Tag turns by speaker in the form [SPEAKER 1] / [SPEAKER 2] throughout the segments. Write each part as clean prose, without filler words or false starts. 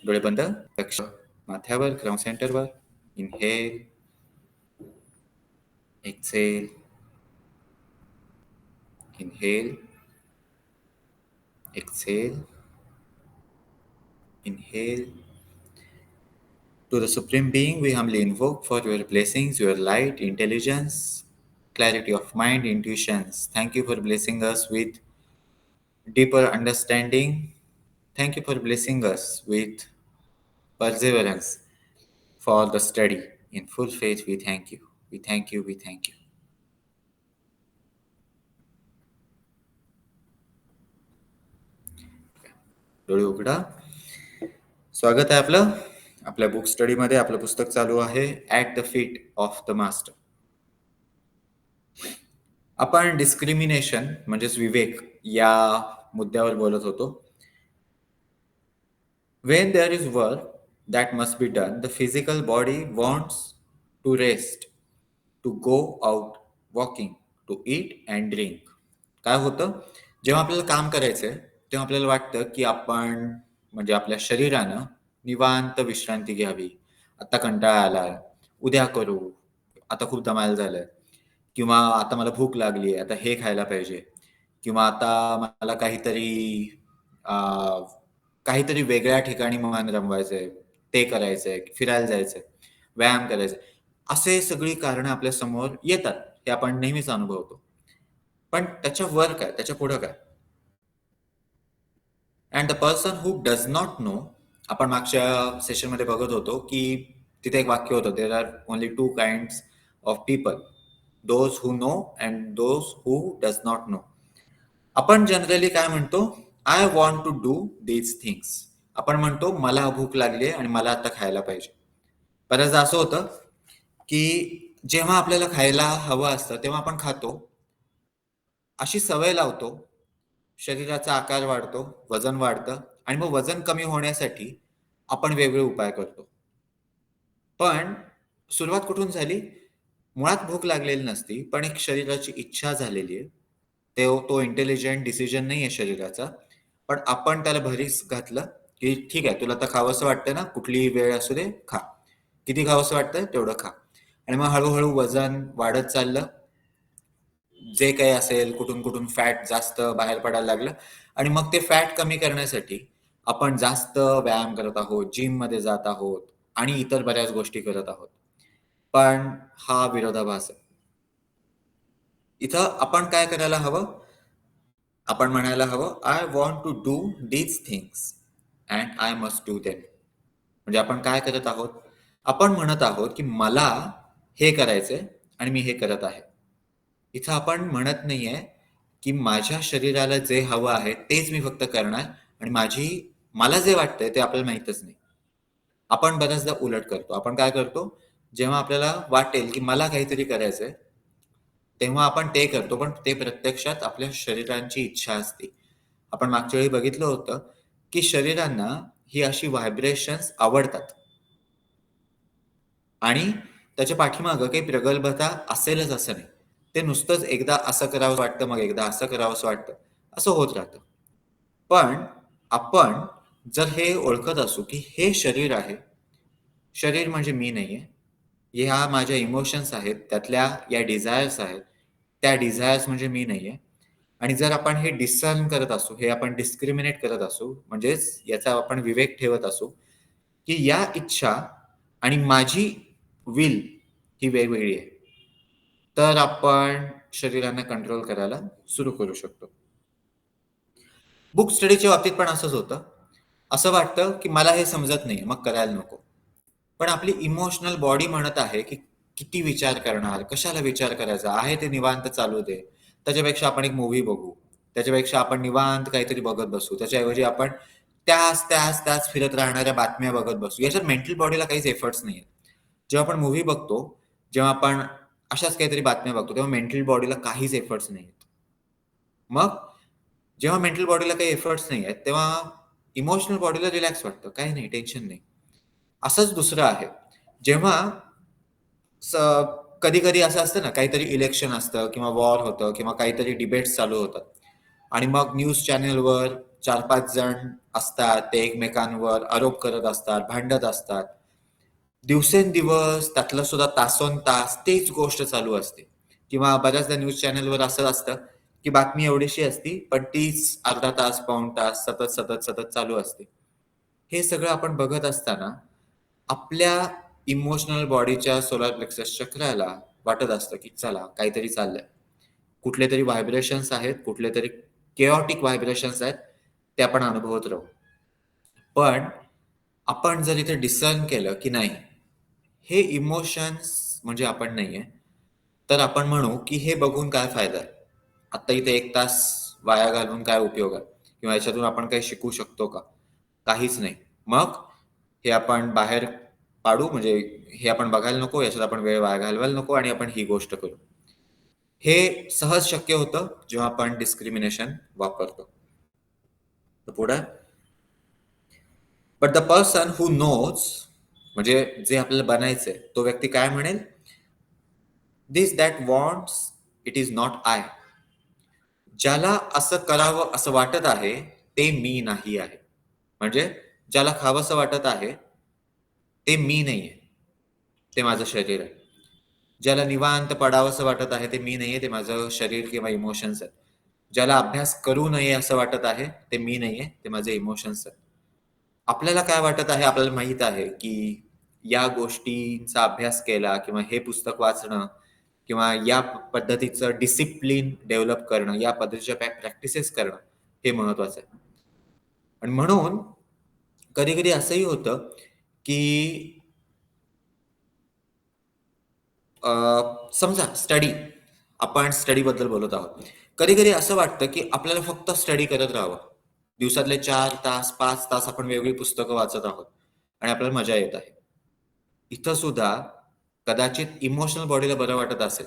[SPEAKER 1] डोळे बंद. लक्ष माथ्यावर, क्राउन सेंटरवर. Inhale, exhale, inhale, exhale, inhale. To the Supreme Being, we humbly invoke for your blessings, your light, intelligence, clarity of mind, intuitions. Thank you for blessing us with deeper understanding. Thank you for blessing us with perseverance for the study. In full faith, we thank you. We thank you. We thank you. डोळे उघडा. स्वागत आहे आपलं आपल्या book स्टडीमध्ये. आपलं पुस्तक चालू आहे at the feet of the master. आपण डिस्क्रिमिनेशन म्हणजेच विवेक या मुद्द्यावर बोलत होतो. When there is work that must be done, the physical body wants to rest, to go out walking, to eat and drink. काय होतं, जेव्हा आपल्याला काम करायचंय तेव्हा आपल्याला वाटतं की आपण म्हणजे आपल्या शरीरानं निवांत विश्रांती घ्यावी. आता कंटाळा आलाय, उद्या करू, आता खूप दमायला झालंय, किंवा आता मला भूक लागली आहे, आता हे खायला पाहिजे, किंवा आता मला काहीतरी वेगळ्या ठिकाणी मन रमवायचंय, ते करायचंय, फिरायला जायचंय, व्यायाम करायचंय. असे सगळी कारणं आपल्या समोर येतात, हे आपण नेहमीच अनुभवतो. पण त्याच्यावर काय, त्याच्या पुढं काय? And the person who does not know, आपण मागच्या सेशनमध्ये बघत होतो की तिथे एक वाक्य होतं, there are only 2 kinds of people, those who know and those who does not know. आपण जनरली काय म्हणतो, I want to do these things. आपण म्हणतो मला भूक लागली आणि मला आता खायला पाहिजे. बऱ्याचदा असं होतं की जेव्हा आपल्याला खायला हवं असतं तेव्हा आपण खातो, अशी सवय लावतो, शरीराचा आकार वाढतो, वजन वाढतं, आणि मग वजन कमी होण्यासाठी आपण वेगळे उपाय करतो. पण सुरुवात कुठून झाली? मुळात भूक लागलेली नसती, पण एक शरीराची इच्छा झालेली आहे. तो इंटेलिजंट डिसिजन नाही आहे शरीराचा, पण आपण त्याला भरीस घातलं की ठीक आहे, तुला तर खावंसं वाटतं ना, कुठलीही वेळ असू दे, खा. किती खावंसं वाटतं तेवढं खा. आणि मग हळूहळू वजन वाढत चाललं, जे काही असेल, कुठून कुठून फॅट जास्त बाहेर पडायला लागलं, आणि मग ते फॅट कमी करण्यासाठी आपण जास्त व्यायाम करत आहोत, जिममध्ये जात आहोत आणि इतर बऱ्याच गोष्टी करत आहोत. पण हा विरोधाभास आहे. इथं आपण काय करायला हवं? आपण म्हणायला हवं, I want to do these things and I must do them. म्हणजे आपण काय करत आहोत? आपण म्हणत आहोत की मला हे करायचंय आणि मी हे करत आहे. इथं आपण म्हणत नाहीये की माझ्या शरीराला जे हवं आहे तेच मी फक्त करणार, आणि मला जे वाटतंय ते आपल्याला माहीतच नाही. आपण बऱ्याचदा उलट करतो. आपण काय करतो? जेव्हा आपल्याला वाटेल की मला काहीतरी करायचंय तेव्हा आपण ते करतो, पण ते प्रत्यक्षात आपल्या शरीराची इच्छा असते. आपण मागच्या वेळी बघितलं होतं की शरीरांना ही अशी व्हायब्रेशन्स आवडतात, आणि त्याच्या पाठीमागं काही प्रगल्भता असेलच असं नाही. ते नुसतंच एकदा असं करावं वाटतं, मग एकदा असं करावंसं वाटतं, असं होत राहतं. पण आपण जर हे ओळखत असू की हे शरीर आहे, शरीर म्हणजे मी नाहीये, ह्या माझ्या इमोशन्स आहेत, त्यातल्या या डिझायर्स आहेत, त्या डिझायर्स म्हणजे मी नाहीये, आणि जर आपण हे डिसर्न करत असू, हे आपण डिस्क्रिमिनेट करत असू, म्हणजेच याचा आपण विवेक ठेवत असू की या इच्छा आणि माझी विल ही वेगवेगळी आहे, तर आपण शरीरांना कंट्रोल करायला सुरू करू शकतो. बुक स्टडीच्या बाबतीत पण असंच होतं. असं वाटतं की मला हे समजत नाही, मग करायला नको. पण आपली इमोशनल बॉडी म्हणत आहे की किती विचार करणार, कशाला विचार करायचा आहे, ते निवांत चालू दे. त्याच्यापेक्षा आपण एक मूव्ही बघू, त्याच्यापेक्षा आपण निवांत काहीतरी बघत बसू, त्याच्याऐवजी आपण त्याच फिरत राहणाऱ्या बातम्या बघत बसू. याच्यात मेंटल बॉडीला काहीच एफर्ट्स नाहीये. जेव्हा आपण मूव्ही बघतो, जेव्हा आपण अशाच काहीतरी बातम्या बघतो, तेव्हा मेंटल बॉडीला काहीच एफर्ट्स नाहीयेत. मग जेव्हा मेंटल बॉडीला काही एफर्ट्स नाही आहेत, तेव्हा इमोशनल बॉडीला रिलॅक्स वाटतं, काही नाही, टेन्शन नाही. असंच दुसरं आहे, जेव्हा कधी कधी असं असतं ना, काहीतरी इलेक्शन असतं किंवा वॉर होतं किंवा काहीतरी डिबेट्स चालू होतात, आणि मग न्यूज चॅनेलवर 4-5 जण असतात, ते एकमेकांवर आरोप करत असतात, भांडत असतात. दिवसेंदिवस त्यातलं सुद्धा तासोनतास तेच गोष्ट चालू असते. किंवा बऱ्याचदा न्यूज चॅनलवर असं असतं, की बातमी एवढीशी असती, पण तीच अर्धा तास, पाऊण तास सतत, सतत, सतत चालू असते. हे सगळं आपण बघत असताना आपल्या इमोशनल बॉडीच्या सोलार प्लेक्सस चक्राला वाटत असतं, की चला काहीतरी चाललंय. कुठलेतरी व्हायब्रेशन्स आहेत, कुठलेतरी केओटिक व्हायब्रेशन्स आहेत, ते आपण अनुभवत राहू. पण आपण जर इथे डिसर्न केलं, की नाही, हे इमोशन्स म्हणजे आपण नाहीये, तर आपण म्हणू, की हे बघून काय फायदा आहे? आता इथे 1 तास वाया घालवून काय उपयोग आहे? किंवा याच्यातून आपण काही शिकू शकतो का? काहीच नाही. मग हे आपण बाहेर पाडू, म्हणजे हे आपण बघायला नको, याच्यात आपण वेळ वाया घालवायला नको आणि आपण ही गोष्ट करू. हे सहज शक्य होतं जेव्हा आपण डिस्क्रिमिनेशन वापरतो. तर पुढे, but the person who knows, म्हणजे जे आपल्याला बनायचंय, तो व्यक्ती काय म्हणेल? This that wants it is not I. ज्याला असं करावं असं वाटत आहे, ते मी नाही आहे. म्हणजे ज्याला खावंसं वाटत आहे, ते मी नाहीये. ते माझं शरीर आहे. ज्याला निवांत पडावंसं वाटत आहे, ते मी नाहीये, ते माझं शरीर किंवा इमोशन्स आहेत. ज्याला अभ्यास करू नये असं वाटत आहे, ते मी नाहीये, ते माझे इमोशन्स आहेत. आपल्याला काय वाटत आहे? आपल्याला माहित आहे, की या गोष्टींचा अभ्यास केला किंवा हे पुस्तक वाचणं किंवा या पद्धतीचं डिसिप्लिन डेव्हलप करणं, या पद्धतीच्या प्रॅक्टिसेस करणं हे महत्वाचं आहे. आणि म्हणून कधी-कधी असंही होतं, की अ, समजा आपण स्टडीबद्दल बोलत आहोत. कधी-कधी असं वाटतं, की आपल्याला फक्त स्टडी करत राहावं. दिवसातले 4 तास, 5 तास आपण वेगळी पुस्तकं वाचत आहोत आणि आपल्याला मजा येत आहे. इथं सुद्धा कदाचित इमोशनल बॉडीला बरं वाटत असेल.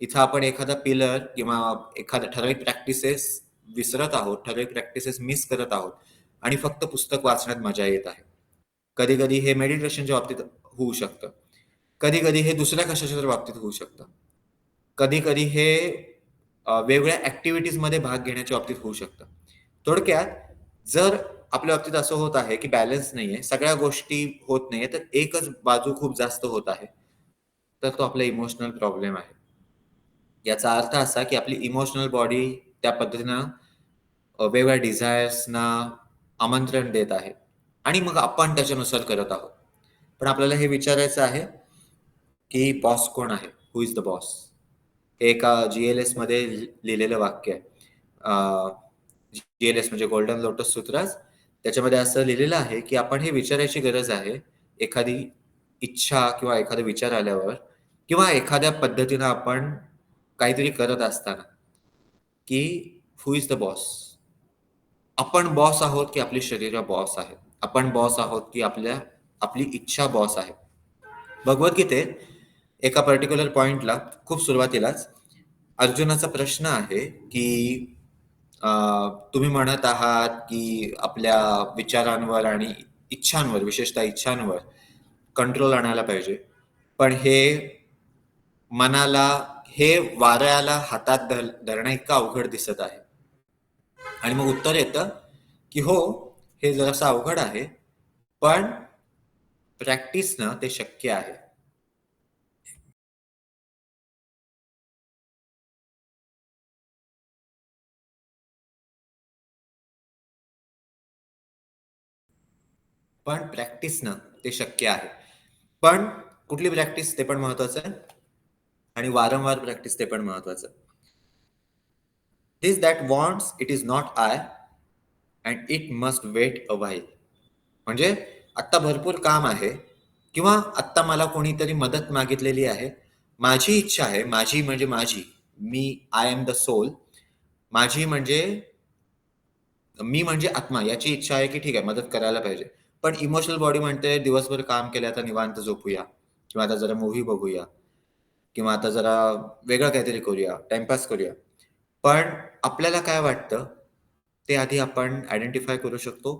[SPEAKER 1] इथं आपण एखादा पिलर किंवा एखाद्या ठराविक प्रॅक्टिसेस विसरत आहोत, ठराविक प्रॅक्टिसेस मिस करत आहोत आणि फक्त पुस्तक वाचण्यात मजा येत आहे. कधी-कधी हे मेडिटेशनच्या बाबतीत होऊ शकतं. कधी-कधी हे दुसऱ्या कशाच्या तरी बाबतीत होऊ शकतं. कधी-कधी हे वेगवेगळ्या ॲक्टिव्हिटीजमध्ये भाग घेण्याच्या बाबतीत होऊ शकतं. थोडक्यात, जर आपल्या बाबतीत असं होत आहे, की बॅलन्स नाहीये, सगळ्या गोष्टी होत नाहीये, तर एकच बाजू खूप जास्त होत आहे, तर तो आपला इमोशनल प्रॉब्लेम आहे. याचा अर्थ असा, की आपली इमोशनल बॉडी त्या पद्धतीनं वेगवेगळ्या डिझायर्सना आमंत्रण देत आहे आणि मग आपण त्याच्यानुसार करत आहोत. पण आपल्याला हे विचारायचं आहे, की बॉस कोण आहे? Who is the boss? हे एका जी-एल-एस मध्ये लिहिलेलं वाक्य आहे. जी-एल-एस म्हणजे गोल्डन लोटस सूत्रास. त्याच्यामध्ये असं लिहिलेलं आहे, की आपण हे विचारायची गरज आहे, एखादी इच्छा किंवा एखादा विचार आल्यावर किंवा एखाद्या पद्धतीनं आपण काहीतरी करत असताना, की हू इज द बॉस? आपण बॉस आहोत, की आपली शरीर बॉस आहे? आपण बॉस आहोत, की आपली इच्छा बॉस आहे? भगवद्गीतेत एका पर्टिक्युलर पॉइंटला खूप सुरुवातीलाच अर्जुनाचा प्रश्न आहे, की अ, तुम्ही म्हणत आहात, की आपल्या विचारांवर आणि इच्छांवर, विशेषतः इच्छांवर कंट्रोल आणायला पाहिजे. पण मनाला हे वाऱ्याला हातात धरणं इतकं अवघड दिसत आहे. आणि मग उत्तर येतं, की हो, हे जरासं अवघड आहे, पण प्रॅक्टिसनं ते शक्य आहे. पण प्रॅक्टिसनं ते शक्य आहे. पण कुठली प्रॅक्टिस ते पण महत्वाचं आहे आणि वारंवार प्रॅक्टिस ते पण महत्वाचं. This that wants it is not I and it must wait a while. म्हणजे आत्ता भरपूर काम आहे किंवा आत्ता मला कोणीतरी मदत मागितलेली आहे. माझी इच्छा आहे, माझी म्हणजे माझी. मी आय एम द सोल. माझी म्हणजे मी म्हणजे आत्मा. याची इच्छा आहे, की ठीक आहे मदत करायला पाहिजे. पण इमोशनल बॉडी म्हणते दिवसभर काम केलं, आता निवांत झोपूया किंवा आता जरा मूव्ही बघूया किंवा आता जरा वेगळं काहीतरी करूया, टाईमपास करूया. पण आपल्याला काय वाटतं, ते आधी आपण आयडेंटिफाय करू शकतो.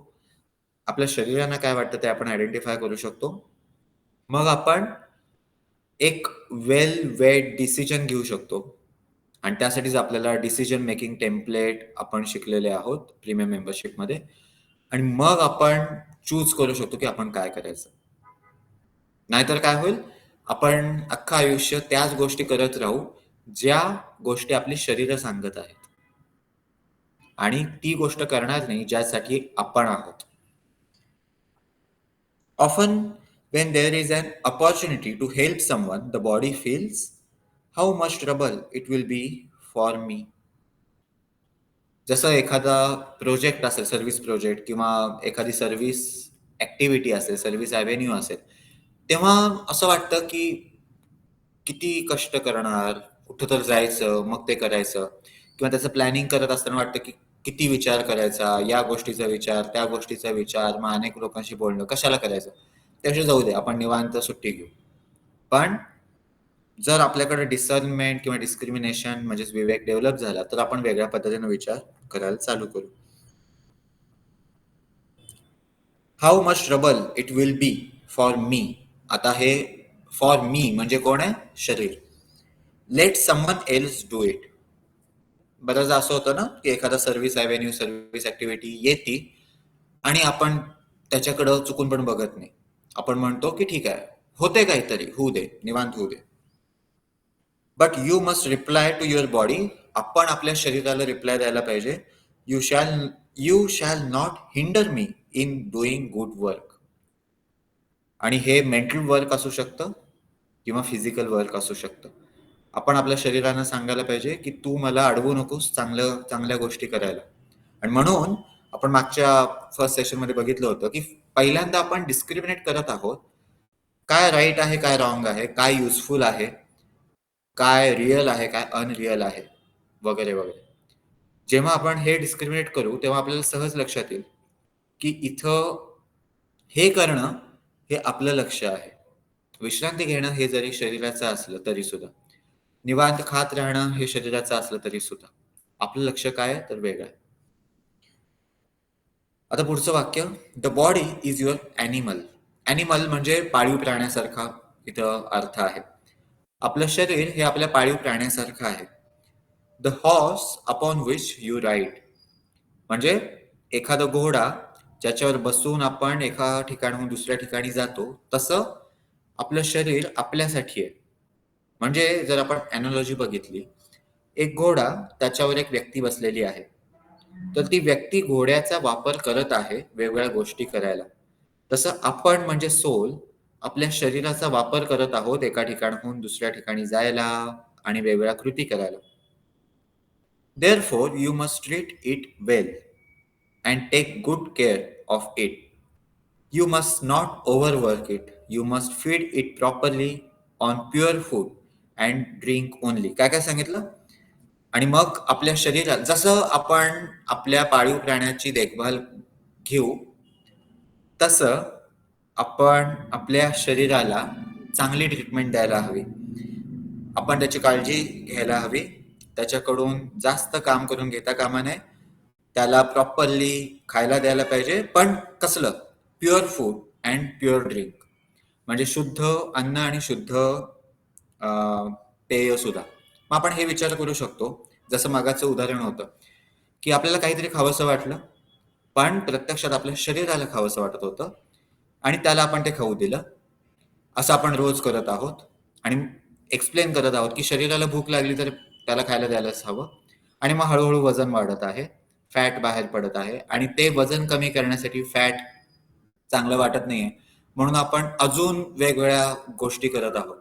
[SPEAKER 1] आपल्या शरीराला काय वाटतं ते आपण आयडेंटिफाय करू शकतो. मग आपण एक वेल वेड डिसिजन घेऊ शकतो आणि त्यासाठीच आपल्याला डिसिजन मेकिंग टेम्प्लेट आपण शिकलेले आहोत प्रीमियम मेंबरशिपमध्ये. आणि मग आपण चूज करू शकतो की आपण काय करायचं. नाहीतर काय होईल, आपण अख्खं आयुष्य त्याच गोष्टी करत राहू, ज्या गोष्टी आपली शरीरं सांगत आहेत. आणि ती गोष्ट करणार नाही ज्यासाठी आपण आहोत. Often, when there is an opportunity to help someone, the body feels how much trouble it will be for me. जसं एखादा प्रोजेक्ट असेल, सर्व्हिस प्रोजेक्ट किंवा एखादी सर्व्हिस ॲक्टिव्हिटी असेल, सर्व्हिस ॲव्हेन्यू असेल, तेव्हा असं वाटतं की किती कष्ट करणार, कुठं तर जायचं, मग ते करायचं किंवा त्याचं प्लॅनिंग करत असताना वाटतं की किती विचार करायचा, या गोष्टीचा विचार, त्या गोष्टीचा विचार, मग अनेक लोकांशी बोलणं, कशाला करायचं? त्यापेक्षा जाऊ दे, आपण निवांत सुट्टी घेऊ. पण जर आपल्याकडे डिसर्नमेंट किंवा डिस्क्रिमिनेशन म्हणजेच विवेक डेव्हलप झाला, तर आपण वेगळ्या पद्धतीने विचार करायला चालू करू. How much trouble it will be for me. आता हे फॉर मी म्हणजे कोण आहे? शरीर. Let someone else do it. बऱ्याचदा असं होतं ना, की एखादा सर्व्हिस ॲव्हेन्यू, सर्व्हिस ॲक्टिव्हिटी येते आणि आपण त्याच्याकडं चुकून पण बघत नाही. आपण म्हणतो की ठीक आहे, होते काहीतरी, होऊ दे, निवांत होऊ दे. But you must reply to your body. आपण आपल्या शरीराला रिप्लाय द्यायला पाहिजे. You shall not hinder me in doing good work. आणि हे मेंटल वर्क असू शकतं किंवा फिजिकल वर्क असू शकतं. आपण आपल्या शरीरानं सांगायला पाहिजे की तू मला अडवू नकोस चांगल्या गोष्टी करायला. आणि म्हणून आपण मागच्या फर्स्ट सेशनमध्ये बघितलं होतं की पहिल्यांदा आपण डिस्क्रिमिनेट करत आहोत. काय राईट आहे, काय रॉंग आहे, काय युजफुल आहे, काय रिअल आहे, काय अनरिअल आहे, वगैरे वगैरे. जेव्हा आपण हे डिस्क्रिमिनेट करू तेव्हा आपल्याला सहज लक्षात येईल की इथं हे करणं हे आपलं लक्ष आहे. विश्रांती घेणं हे जरी शरीराचं असलं तरी सुद्धा, निवांत खात राहणं हे शरीराचं असलं तरी सुद्धा, आपलं लक्ष काय आहे तर वेगळं आहे. आता पुढचं वाक्य, the body is your animal. Animal म्हणजे पाळीव प्राण्यासारखा इथं अर्थ आहे. आपलं शरीर हे आपल्या पाळीव प्राण्यासारखं आहे. The horse upon which you ride. म्हणजे एखादा घोडा ज्याच्यावर बसून आपण एका ठिकाणाहून दुसऱ्या ठिकाणी जातो, तसं आपलं शरीर आपल्यासाठी आहे. म्हणजे जर आपण ॲनॉलॉजी बघितली, एक घोडा, त्याच्यावर एक व्यक्ती बसलेली आहे. तर ती व्यक्ती घोड्याचा वापर करत आहे वेगवेगळ्या गोष्टी करायला. तसं आपण म्हणजे सोल आपल्या शरीराचा वापर करत आहोत एका ठिकाणाहून दुसऱ्या ठिकाणी जायला आणि वेगवेगळ्या कृती करायला. Therefore, you must treat it well and take good care of it. You must not overwork it. You must feed it properly on pure food and drink only. काय काय सांगितलं? आणि मग आपल्या शरीरात जसं आपण आपल्या पाळीव प्राण्याची देखभाल घेऊ, तसं आपण आपल्या शरीराला चांगली ट्रीटमेंट द्यायला हवी. आपण त्याची काळजी घ्यायला हवी. त्याच्याकडून जास्त काम करून घेता कामा नये. त्याला प्रॉपरली खायला द्यायला पाहिजे. पण कसलं? Pure food and pure drink. म्हणजे शुद्ध अन्न आणि शुद्ध पेय सुद्धा. मग आपण हे विचार करू शकतो, जसं मागाचं उदाहरण होतं, की आपल्याला काहीतरी खावंसं वाटलं, पण प्रत्यक्षात आपल्या शरीराला खावंसं वाटत होतं आणि त्याला आपण ते खाऊ दिलं. असं आपण रोज करत आहोत आणि एक्सप्लेन करत आहोत की शरीराला भूक लागली तर त्याला खायला द्यायलाच हवं. आणि मग हळूहळू वजन वाढत आहे, फॅट बाहेर पडत आहे आणि ते वजन कमी करण्यासाठी फॅट चांगलं वाटत नाहीये म्हणून आपण अजून वेगवेगळ्या गोष्टी करत आहोत.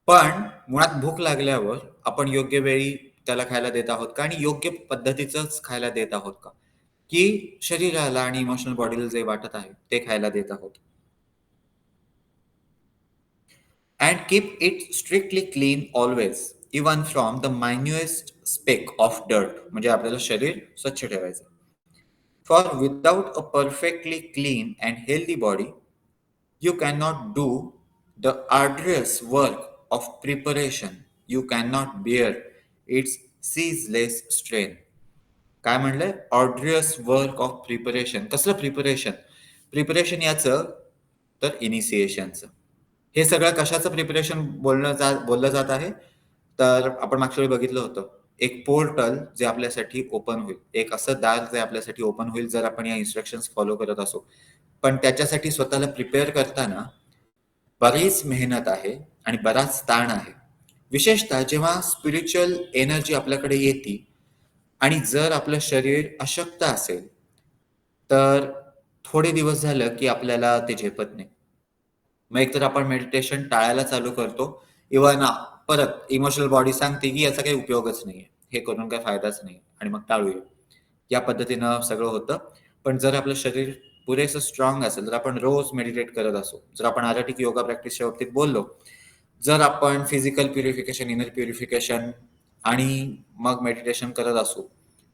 [SPEAKER 1] पण मुळात भूक लागल्यावर आपण योग्य वेळी त्याला खायला देत आहोत का आणि योग्य पद्धतीचंच खायला देत आहोत का, की शरीराला आणि इमोशनल बॉडीला जे वाटत आहे ते खायला देत आहोत. And keep it strictly clean always, even from the minutest speck of dirt. म्हणजे आपल्याला शरीर स्वच्छ ठेवायचं. For without a perfectly clean and healthy body, you cannot do the arduous work of preparation. You cannot bear its ceaseless strain. काय म्हणलंय? ऑर्ड्रियस work of preparation. कसलं preparation? Preparation याचं तर इनिशिएशनचं. हे सगळं कशाचं प्रिपरेशन बोललं जात आहे? तर आपण मागच्या वेळी बघितलं होतं एक पोर्टल जे आपल्यासाठी ओपन होईल, एक असं दार जे आपल्यासाठी ओपन होईल जर आपण या इन्स्ट्रक्शन्स फॉलो करत असो. पण त्याच्यासाठी स्वतःला प्रिपेअर करताना बरीच मेहनत आहे आणि बराच ताण आहे. विशेषतः जेव्हा स्पिरिच्युअल एनर्जी आपल्याकडे येते आणि जर आपलं शरीर अशक्त असेल, तर थोडे दिवस झालं की आपल्याला ते झेपत नाही. मग एकतर आपण मेडिटेशन टाळायला चालू करतो. इव्हन परत इमोशनल बॉडी सांगते की याचा काही उपयोगच नाहीये. हे करून काही फायदाच नाही आणि मग टाळूया. या पद्धतीनं सगळं होतं. पण जर आपलं शरीर पुरेसं स्ट्रॉंग असेल, जर आपण रोज मेडिटेट करत असू, जर आपण आर्टिक योगा प्रॅक्टिसच्या बाबतीत बोललो, जर आपण फिजिकल प्युरिफिकेशन, इनर प्युरिफिकेशन आणि मग मेडिटेशन करत असू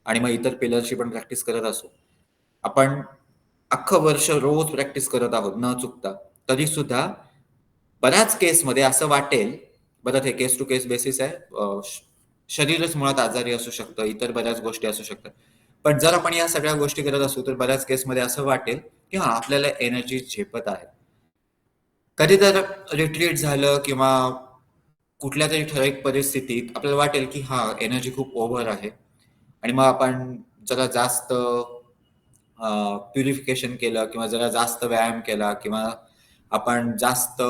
[SPEAKER 1] आणि मग इतर पिलरची पण प्रॅक्टिस करत असू, आपण अख्खं वर्ष रोज प्रॅक्टिस करत आहोत न चुकता, तरी सुद्धा बऱ्याच केसमध्ये असं वाटेल, बरं हे केस टू केस बेसिस आहे, शरीरच मुळात आजारी असू शकतं, इतर बऱ्याच गोष्टी असू शकतात. पण जर आपण या सगळ्या गोष्टी करत असू तर बऱ्याच केसमध्ये असं वाटेल की हा आपल्याला एनर्जी झेपत आहे. कधी तर रिट्रीट झालं किंवा कुठल्या तरी ठराविक परिस्थितीत आपल्याला वाटेल की हा एनर्जी खूप ओव्हर आहे आणि मग आपण जरा जास्त प्युरिफिकेशन केलं किंवा जरा जास्त व्यायाम केला किंवा आपण जास्त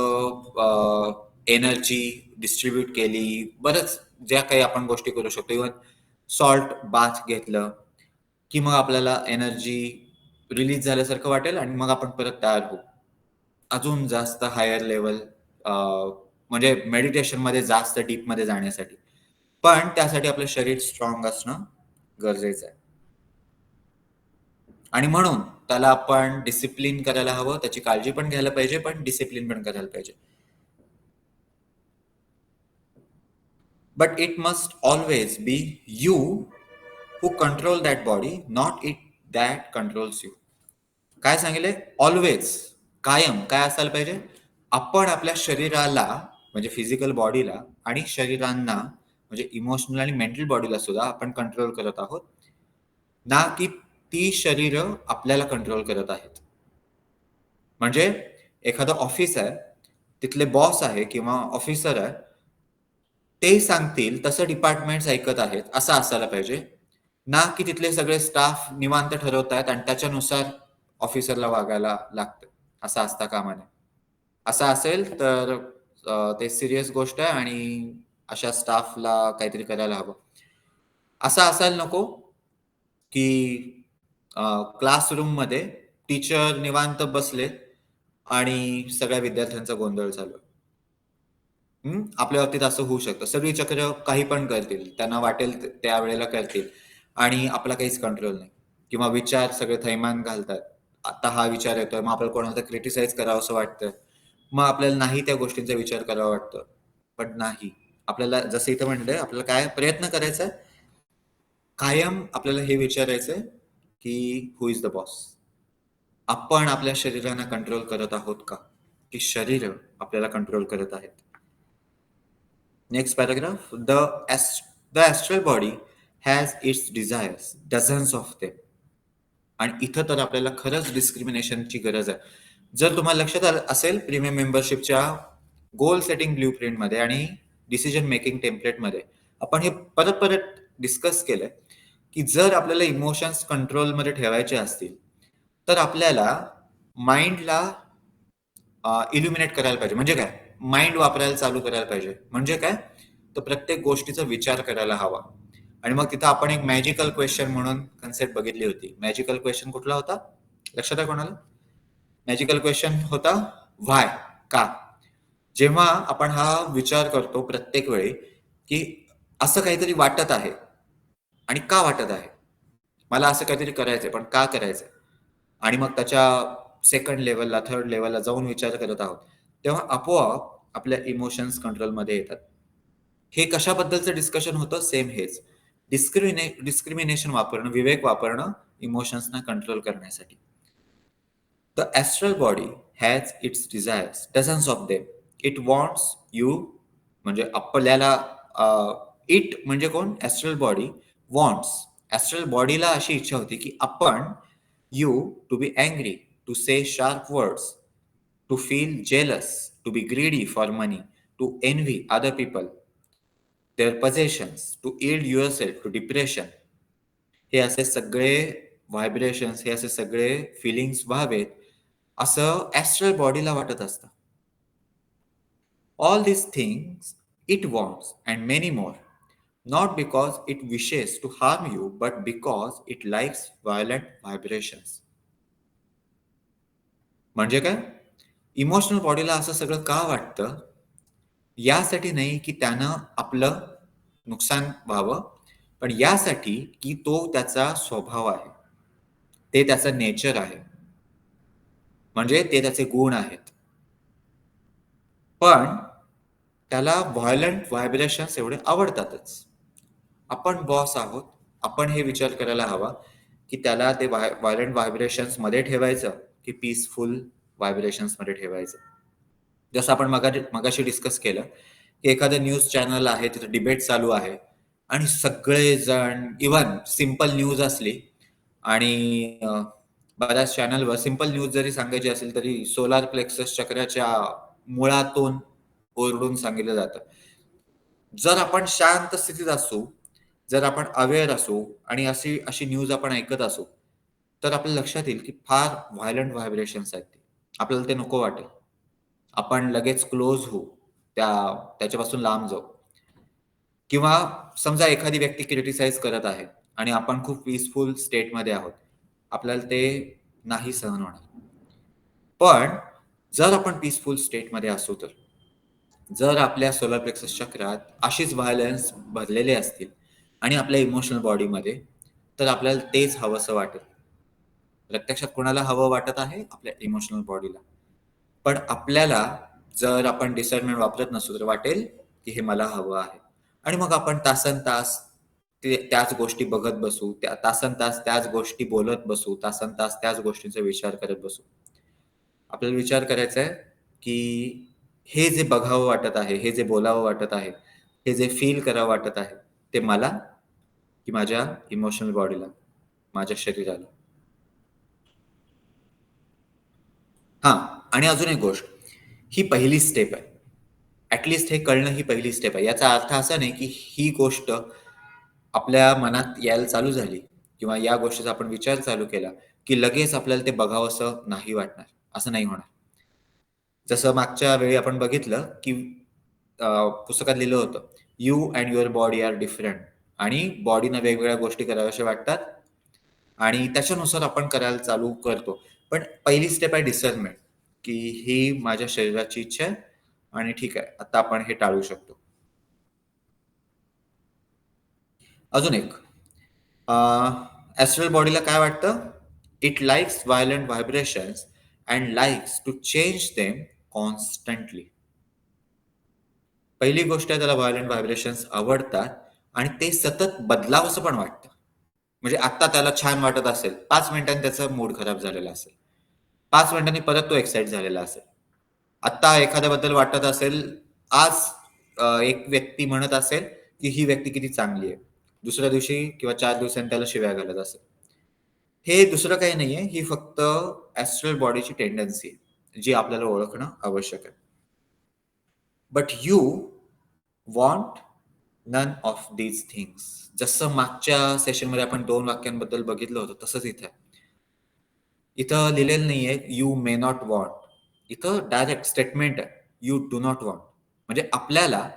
[SPEAKER 1] एनर्जी डिस्ट्रीब्यूट केली, बरंच ज्या काही आपण गोष्टी करू शकतो. इव्हन सॉल्ट बाथ घेतलं की मग आपल्याला एनर्जी रिलीज झाल्यासारखं वाटेल आणि मग आपण परत तयार होऊ अजून जास्त हायर लेवल, म्हणजे मेडिटेशनमध्ये जास्त डीपमध्ये जाण्यासाठी. पण त्यासाठी आपलं शरीर स्ट्रॉंग असणं गरजेचं आहे आणि म्हणून त्याला आपण डिसिप्लिन करायला हवं, त्याची काळजी पण घ्यायला पाहिजे, पण डिसिप्लिन पण करायला पाहिजे. But it must always be you who control that body, not it that controls you. काय सांगितले? ऑलवेज, कायम काय असायला पाहिजे? आपण आपल्या शरीराला म्हणजे फिजिकल बॉडीला आणि शरीरांना म्हणजे इमोशनल आणि मेंटल बॉडीला सुद्धा आपण कंट्रोल करत आहोत, ना की ती शरीरं आपल्याला कंट्रोल करत आहेत. म्हणजे एखादं ऑफिस आहे, तिथले बॉस आहे किंवा ऑफिसर आहे, ते सांगतील तसं डिपार्टमेंट्स ऐकत आहेत, असं असायला पाहिजे. ना की तिथले सगळे स्टाफ निवांत ठरवतायत आणि त्याच्यानुसार ऑफिसरला वागायला लागतं. असं असता कामा नये. असं असेल तर ते सीरियस गोष्ट आहे आणि अशा स्टाफला काहीतरी करायला हवं. असं असायला नको की क्लासरूममध्ये टीचर निवांत बसलेत आणि सगळ्या विद्यार्थ्यांचा गोंधळ चालू आहे. आपल्या बाबतीत असं होऊ शकतं. सगळी चक्र काही पण करतील. त्यांना वाटेल त्यावेळेला करतील आणि आपला काहीच कंट्रोल नाही किंवा विचार सगळे थैमान घालतात. आता हा विचार येतोय, मग आपल्याला कोणाला क्रिटिसाइज करावंसं वाटतं. मग आपल्याला नाही त्या गोष्टींचा विचार करावा वाटतं. पण नाही. आपल्याला जसं इथं म्हटलंय, आपल्याला काय प्रयत्न करायचा आहे, कायम आपल्याला हे विचारायचंय की हू इज द बॉस? आपण आपल्या शरीराला कंट्रोल करत आहोत का? की शरीर आपल्याला कंट्रोल करत आहेत? Next paragraph. The astral body has its desires, dozens of them. आणि इथं तर आपल्याला खरंच डिस्क्रिमिनेशनची गरज आहे. जर तुम्हाला लक्षात आलं असेल प्रीमियम मेंबरशिपच्या गोल सेटिंग ब्लूप्रिंटमध्ये आणि डिसिजन मेकिंग टेम्पलेटमध्ये आपण हे परत परत डिस्कस केलंय की जर आपल्याला इमोशन्स कंट्रोलमध्ये ठेवायचे असतील तर आपल्याला माइंडला इल्युमिनेट करायला पाहिजे. म्हणजे काय? माइंड वापरायला चालू करायला पाहिजे. म्हणजे काय? तर प्रत्येक गोष्टीचा विचार करायला हवा. आणि मग तिथं आपण एक मॅजिकल क्वेश्चन म्हणून कन्सेप्ट बघितली होती. मॅजिकल क्वेश्चन कुठला होता? लक्षात आहे कोणाला? मॅजिकल क्वेश्चन होता व्हाय? का? जेव्हा आपण हा विचार करतो प्रत्येक वेळी की असं काहीतरी वाटत आहे आणि का वाटत आहे? मला असं काहीतरी करायचंय, पण का करायचंय? आणि मग त्याच्या सेकंड लेव्हलला, थर्ड लेव्हलला जाऊन विचार करत आहोत, तेव्हा आपोआप आपल्या इमोशन्स कंट्रोलमध्ये येतात. हे कशाबद्दलचं डिस्कशन होतं? सेम हेच. डिस्क्रिमिनेशन वापरणं, विवेक वापरणं इमोशन्सना कंट्रोल करण्यासाठी. The astral body has its desires, dozens of them. It wants you, म्हणजे आपल्याला इट म्हणजे कोण? Astral body wants. ॲस्ट्रल बॉडीला अशी इच्छा होती की आपण you to be angry, to say sharp words, to feel jealous, to be greedy for money, to envy other people. their possessions, to yield yourself to depression, हे असे सगळे vibrations, हे असे सगळे फिलिंग्स व्हावेत असं ॲस्ट्रल बॉडीला वाटत असतं. All these things it wants and many more, not because it wishes to harm you, but because it likes violent vibrations. म्हणजे काय? इमोशनल बॉडीला असं सगळं का वाटतं? यासाठी नाही की त्यानं आपलं नुकसान व्हावं, पण यासाठी की तो त्याचा स्वभाव आहे. ते त्याचं नेचर आहे. म्हणजे ते त्याचे गुण आहेत. पण त्याला व्हायलंट व्हायब्रेशन्स एवढे आवडतातच. आपण बॉस आहोत. आपण हे विचार करायला हवा, की त्याला ते व्हायलंट व्हायब्रेशन्समध्ये ठेवायचं, की पीसफुल व्हायब्रेशन्समध्ये ठेवायचं. जसं आपण मगाशी डिस्कस केलं, की एखादं न्यूज चॅनल आहे, तिथं डिबेट चालू आहे आणि सगळेजण इव्हन सिंपल न्यूज असली आणि बऱ्याच चॅनलवर सिंपल न्यूज जरी सांगायची असेल, तरी सोलार प्लेक्सस चक्राच्या मुळातून ओरडून सांगितलं जातं. जर आपण शांत स्थितीत असू, जर आपण अवेअर असू आणि अशी न्यूज आपण ऐकत असू, तर आपल्या लक्षात येईल, की फार व्हायलंट व्हायब्रेशन्स आहेत ते. आपल्याला ते नको वाटेल. आपण लगेच क्लोज होऊ. त्याच्यापासून लांब जाऊ. किंवा समजा एखादी व्यक्ती क्रिटिसाइज करत आहे आणि आपण खूप पीसफुल स्टेटमध्ये आहोत. आपल्याला ते नाही सहन होणार. पण जर आपण पीसफुल स्टेटमध्ये असू तर, जर आपल्या सोलार प्लेक्सस चक्रात अशीच व्हायलन्स भरलेले असतील आणि आपल्या इमोशनल बॉडीमध्ये, तर आपल्याला तेच हवंसं वाटेल. प्रत्यक्षात कोणाला हवं वाटत आहे? आपल्या इमोशनल बॉडीला. पण आपल्याला जर आपण डिसर्नमेंट वापरत नसू तर वाटेल, की हे मला हवं आहे. आणि मग आपण तासनतास त्याच गोष्टी बघत बसू, तासनतास त्याच गोष्टी बोलत बसू, तासनतास त्याच गोष्टींचा विचार करत बसू. आपल्याला विचार करायचा आहे, की हे जे बघावं वाटत आहे, हे जे बोलावं वाटत आहे, हे जे फील करावं वाटत आहे, ते मला की माझ्या इमोशनल बॉडीला, माझ्या शरीराला? हां. आणि अजून एक गोष्ट, ही पहिली स्टेप आहे. ॲटलीस्ट हे कळणं ही पहिली स्टेप आहे. याचा अर्थ असा नाही, की ही गोष्ट आपल्या मनात यायला चालू झाली किंवा या गोष्टीचा आपण विचार चालू केला, की लगेच आपल्याला ते बघावसं नाही वाटणार. असं नाही होणार. जसं मागच्या वेळी आपण बघितलं, की पुस्तकात लिहिलं होतं, "you and your body are different" आणि बॉडीनं वेगवेगळ्या गोष्टी कराव्याशा वाटतात आणि त्याच्यानुसार आपण करायला चालू करतो. पण पहिली स्टेप आहे डिसर्नमेंट, की ही माझ्या शरीराची इच्छा आहे आणि ठीक आहे, आता आपण हे टाळू शकतो. अजून एक ॲस्ट्रल बॉडीला काय वाटतं? It likes violent vibrations and likes to change them constantly. पहिली गोष्ट आहे त्याला व्हायलंट व्हायब्रेशन्स आवडतात आणि ते सतत बदलावसं पण वाटतं. म्हणजे आत्ता त्याला छान वाटत असेल, 5 मिनिटांनी त्याचा मूड खराब झालेला असेल. 5 मिनिटांनी परत तो एक्साईट झालेला असेल. आत्ता एखाद्याबद्दल वाटत असेल, आज एक व्यक्ती म्हणत असेल, की ही व्यक्ती किती चांगली आहे. दुसऱ्या दिवशी किंवा 4 दिवसांनी त्याला शिव्या घालत असेल. हे दुसरं काही नाहीये, ही फक्त ॲस्ट्रल बॉडीची टेंडन्सी आहे, जी आपल्याला ओळखणं आवश्यक आहे. But you want none of these things. जसं मागच्या सेशनमध्ये आपण 2 वाक्यांबद्दल बघितलं होतं, तसंच इथे आहे. इथं लिहिलेलं नाहीये, "यू मे नॉट वॉन्ट." इथं डायरेक्ट स्टेटमेंट आहे, "यू डू नॉट वॉन्ट." म्हणजे आपल्याला,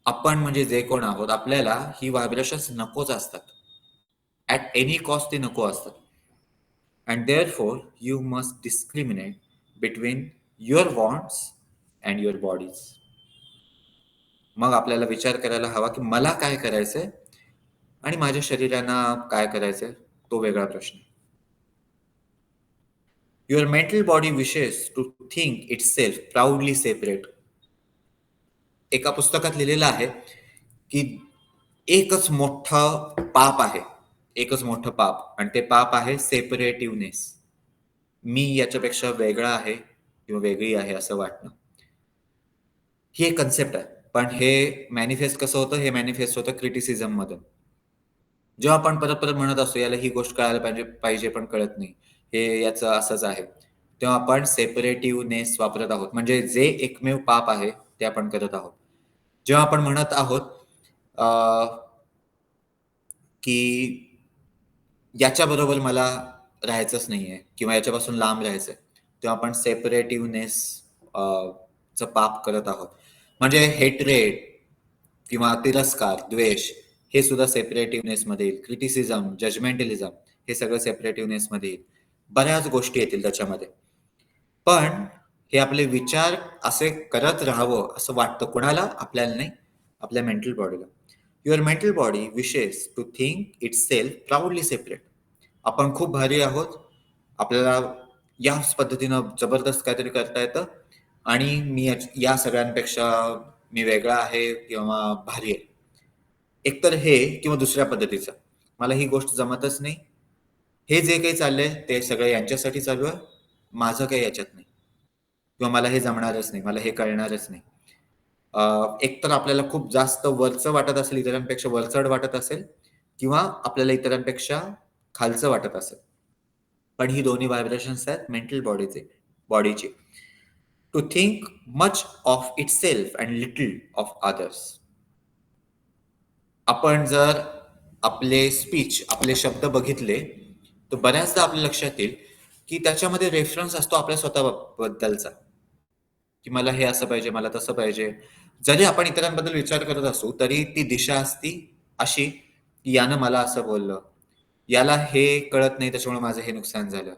[SPEAKER 1] आपण म्हणजे जे कोण आहोत, आपल्याला ही व्हायब्रेशन्स नकोच असतात. ॲट एनी कॉस्ट ते नको असतात. And therefore you must discriminate between your wants and your bodies. मग आपल्याला विचार करायला हवा, की मला काय करायचंय आणि माझ्या शरीराला काय करायचंय, तो वेगळा प्रश्न. Your mental body wishes to think itself proudly separate. एका पुस्तकात लिहिलेलं आहे, की एकच मोठं पाप आहे. एकच मोठं पाप आणि ते पाप आहे सेपरेटिव्हनेस. मी याच्यापेक्षा वेगळा आहे किंवा वेगळी आहे असं वाटणं. ही एक कन्सेप्ट आहे. पण हे मॅनिफेस्ट कसं होतं? हे मॅनिफेस्ट होतं क्रिटिसिझममधून. जेव्हा आपण परत-परत म्हणत असतो, याला ही गोष्ट कळायला पाहिजे पाहिजे पण कळत नाही. हे याचं असंच आहे. तेव्हा आपण सेपरेटिव्हनेस वापरत आहोत. म्हणजे जे एकमेव पाप आहे, ते आपण करत आहोत. जेव्हा आपण म्हणत आहोत, की याच्याबरोबर मला राहायचंच नाहीये किंवा याच्यापासून लांब राहायचंय, तेव्हा आपण सेपरेटिव्हनेस चं पाप करत आहोत. म्हणजे हेट्रेड किंवा तिरस्कार, द्वेष हे सुद्धा सेपरेटिव्हनेसमध्ये येईल. क्रिटिसिझम, जजमेंटलिझम हे सगळं सेपरेटिव्हनेसमध्ये येईल. बऱ्याच गोष्टी येतील त्याच्यामध्ये. पण हे आपले विचार असे करत राहावं असं वाटतं कुणाला? आपल्याला नाही, आपल्या मेंटल बॉडीला. Your mental body wishes to think itself proudly separate. आपण खूप भारी आहोत, आपल्याला याच पद्धतीनं जबरदस्त काहीतरी करता येतं आणि मी या सगळ्यांपेक्षा मी वेगळा आहे किंवा भारी आहे. एकतर हे किंवा दुसऱ्या पद्धतीचं, मला ही गोष्ट जमतच नाही, हे जे काही चाललंय ते सगळं यांच्यासाठी चालू आहे, माझं काही याच्यात नाही, किंवा मला हे जमणारच नाही, मला हे कळणारच नाही. एकतर आपल्याला खूप जास्त वरचं वाटत असेल, इतरांपेक्षा वरचढ वाटत असेल, किंवा आपल्याला इतरांपेक्षा खालचं वाटत असेल. पण ही दोन्ही व्हायब्रेशन्स आहेत मेंटल बॉडीची. To think much of itself and little of others. आपण जर आपले स्पीच, आपले शब्द बघितले, तर बऱ्याचदा आपल्या लक्षात येईल की त्याच्यामध्ये रेफरन्स असतो आपल्या स्वतःबद्दलचा, की मला हे असं पाहिजे, मला तसं पाहिजे. जरी आपण इतरांबद्दल विचार करत असू तरी ती दिशा असती अशी की यानं मला असं बोललं, याला हे कळत नाही त्याच्यामुळे माझं हे नुकसान झालं,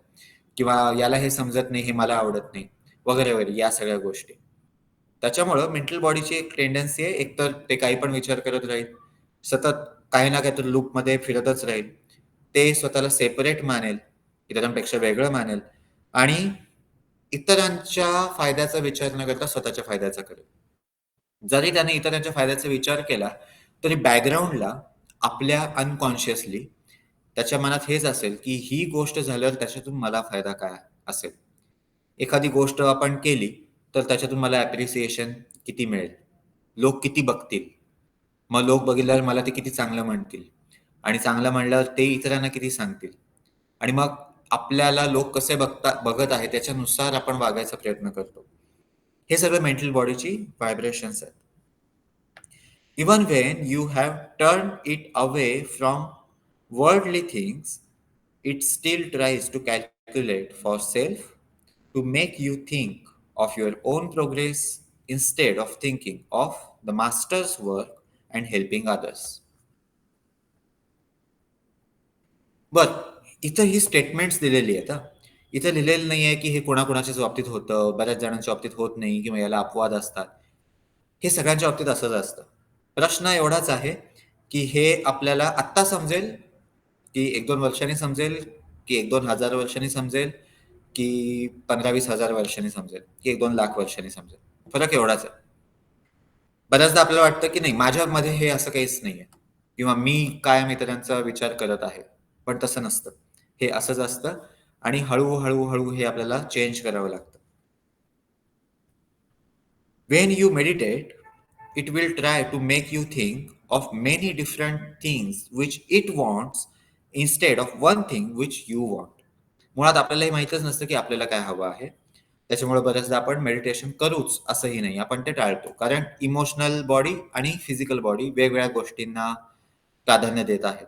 [SPEAKER 1] किंवा याला हे समजत नाही, हे मला आवडत नाही, वगैरे वगैरे या सगळ्या गोष्टी. त्याच्यामुळं मेंटल बॉडीची एक टेंडन्सी आहे, एकतर ते काही पण विचार करत राहील, सतत काही ना काहीतरी लूपमध्ये फिरतच राहील. ते स्वतःला सेपरेट मानेल, इतरांपेक्षा वेगळं मानेल आणि इतरांच्या फायद्याचा विचार न करता स्वतःच्या फायद्याचा करेल. जरी त्याने इतरांच्या फायद्याचा विचार केला तरी बॅकग्राऊंडला आपल्या अनकॉन्शियसली त्याच्या मनात हेच असेल की ही गोष्ट झाल्यावर त्याच्यातून मला फायदा काय असेल. एखादी गोष्ट आपण केली तर त्याच्यातून मला ॲप्रिसिएशन किती मिळेल, लोक किती बघतील, मग लोक बघितल्यावर मला ते किती चांगलं म्हणतील आणि चांगलं म्हणल्यावर ते इतरांना किती सांगतील, आणि मग आपल्याला लोक कसे बघत आहेत त्याच्यानुसार आपण वागायचा प्रयत्न करतो. हे सगळं मेंटल बॉडीची व्हायब्रेशन्स आहेत. Even when you have turned it away from worldly things, it still tries to calculate for self to make you think of your own progress instead of thinking of the master's work and helping others. बर, इथं ही statements दिलेली आहेत. इथं लिहिलेलं नाहीये की हे कोणाकोणाच्याच बाबतीत होतं, बऱ्याच जणांच्या बाबतीत होत नाही किंवा याला अपवाद असतात. हे सगळ्यांच्या बाबतीत असंच असतं. प्रश्न एवढाच आहे की हे आपल्याला आत्ता समजेल, की 1-2 वर्षांनी समजेल, की 1-2 हजार वर्षांनी समजेल, की 15-20 हजार वर्षांनी समजेल, की 1-2 लाख वर्षांनी समजेल. फरक एवढाच आहे. बऱ्याचदा आपल्याला वाटतं की नाही, माझ्यामध्ये हे असं काहीच नाहीये, किंवा मी कायम इतरांचा विचार करत आहे. पण तसं नसतं. हे असंच असतं आणि हळू हे आपल्याला चेंज करावं लागतं. When you meditate, it will try to make you think of many different things which it wants instead of one thing which you want. मुळात आपल्याला हे माहीतच नसतं की आपल्याला काय हवं आहे. त्याच्यामुळे बऱ्याचदा आपण मेडिटेशन करूच असंही नाही, आपण ते टाळतो. कारण इमोशनल बॉडी आणि फिजिकल बॉडी वेगवेगळ्या गोष्टींना प्राधान्य देत आहेत.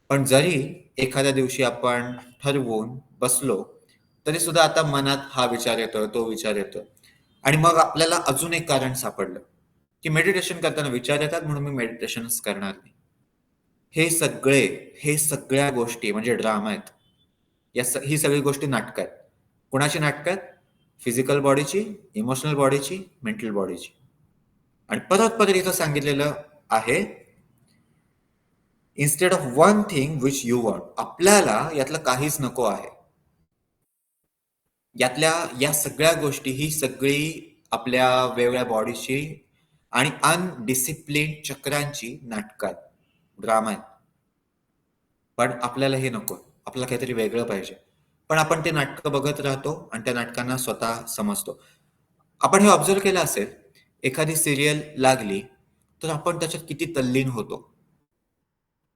[SPEAKER 1] पण जरी एखाद्या दिवशी आपण ठरवून बसलो तरी सुद्धा आता मनात हा विचार येतो, तो विचार येतो, आणि मग आपल्याला अजून एक कारण सापडलं की मेडिटेशन करताना विचार येतात म्हणून मी मेडिटेशनच करणार नाही. हे सगळ्या गोष्टी म्हणजे ड्रामा आहेत. ही सगळी गोष्टी नाटकं आहेत. कुणाची नाटकं आहेत? फिजिकल बॉडीची, इमोशनल बॉडीची, मेंटल बॉडीची. आणि परत परत इथं सांगितलेलं आहे, instead of one thing which you want. आपल्याला यातलं काहीच नको आहे. यातल्या या सगळ्या गोष्टी ही सगळी आपल्या वेगवेगळ्या बॉडीची आणि अनडिसिप्लिन चक्रांची नाटकं आहेत, ड्रामा आहेत. पण आपल्याला हे नको, आपल्याला काहीतरी वेगळं पाहिजे. पण आपण ते नाटकं बघत राहतो आणि त्या नाटकांना स्वतः समजतो. आपण हे ऑब्झर्व केलं असेल, एखादी सिरियल लागली तर आपण त्याच्यात किती तल्लीन होतो.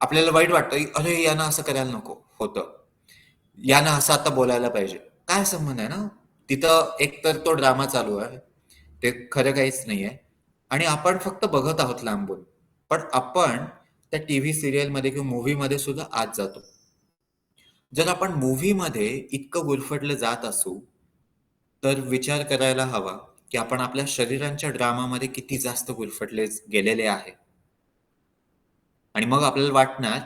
[SPEAKER 1] आपल्याला वाईट वाटतं, अरे यानं असं करायला नको होतं, यानं असं आता बोलायला पाहिजे. काय संबंध आहे ना? तिथं एक तर तो ड्रामा चालू आहे, ते खरं काहीच नाहीये आणि आपण फक्त बघत आहोत लांबून. पण आपण त्या टीव्ही सिरियलमध्ये किंवा मूव्हीमध्ये सुद्धा आत जातो. जर आपण मूव्हीमध्ये इतकं गुरफटलं जात असू, तर विचार करायला हवा, की आपण आपल्या शरीरांच्या ड्रामामध्ये किती जास्त गुरफटले गेलेले आहे. आणि मग आपल्याला वाटणार,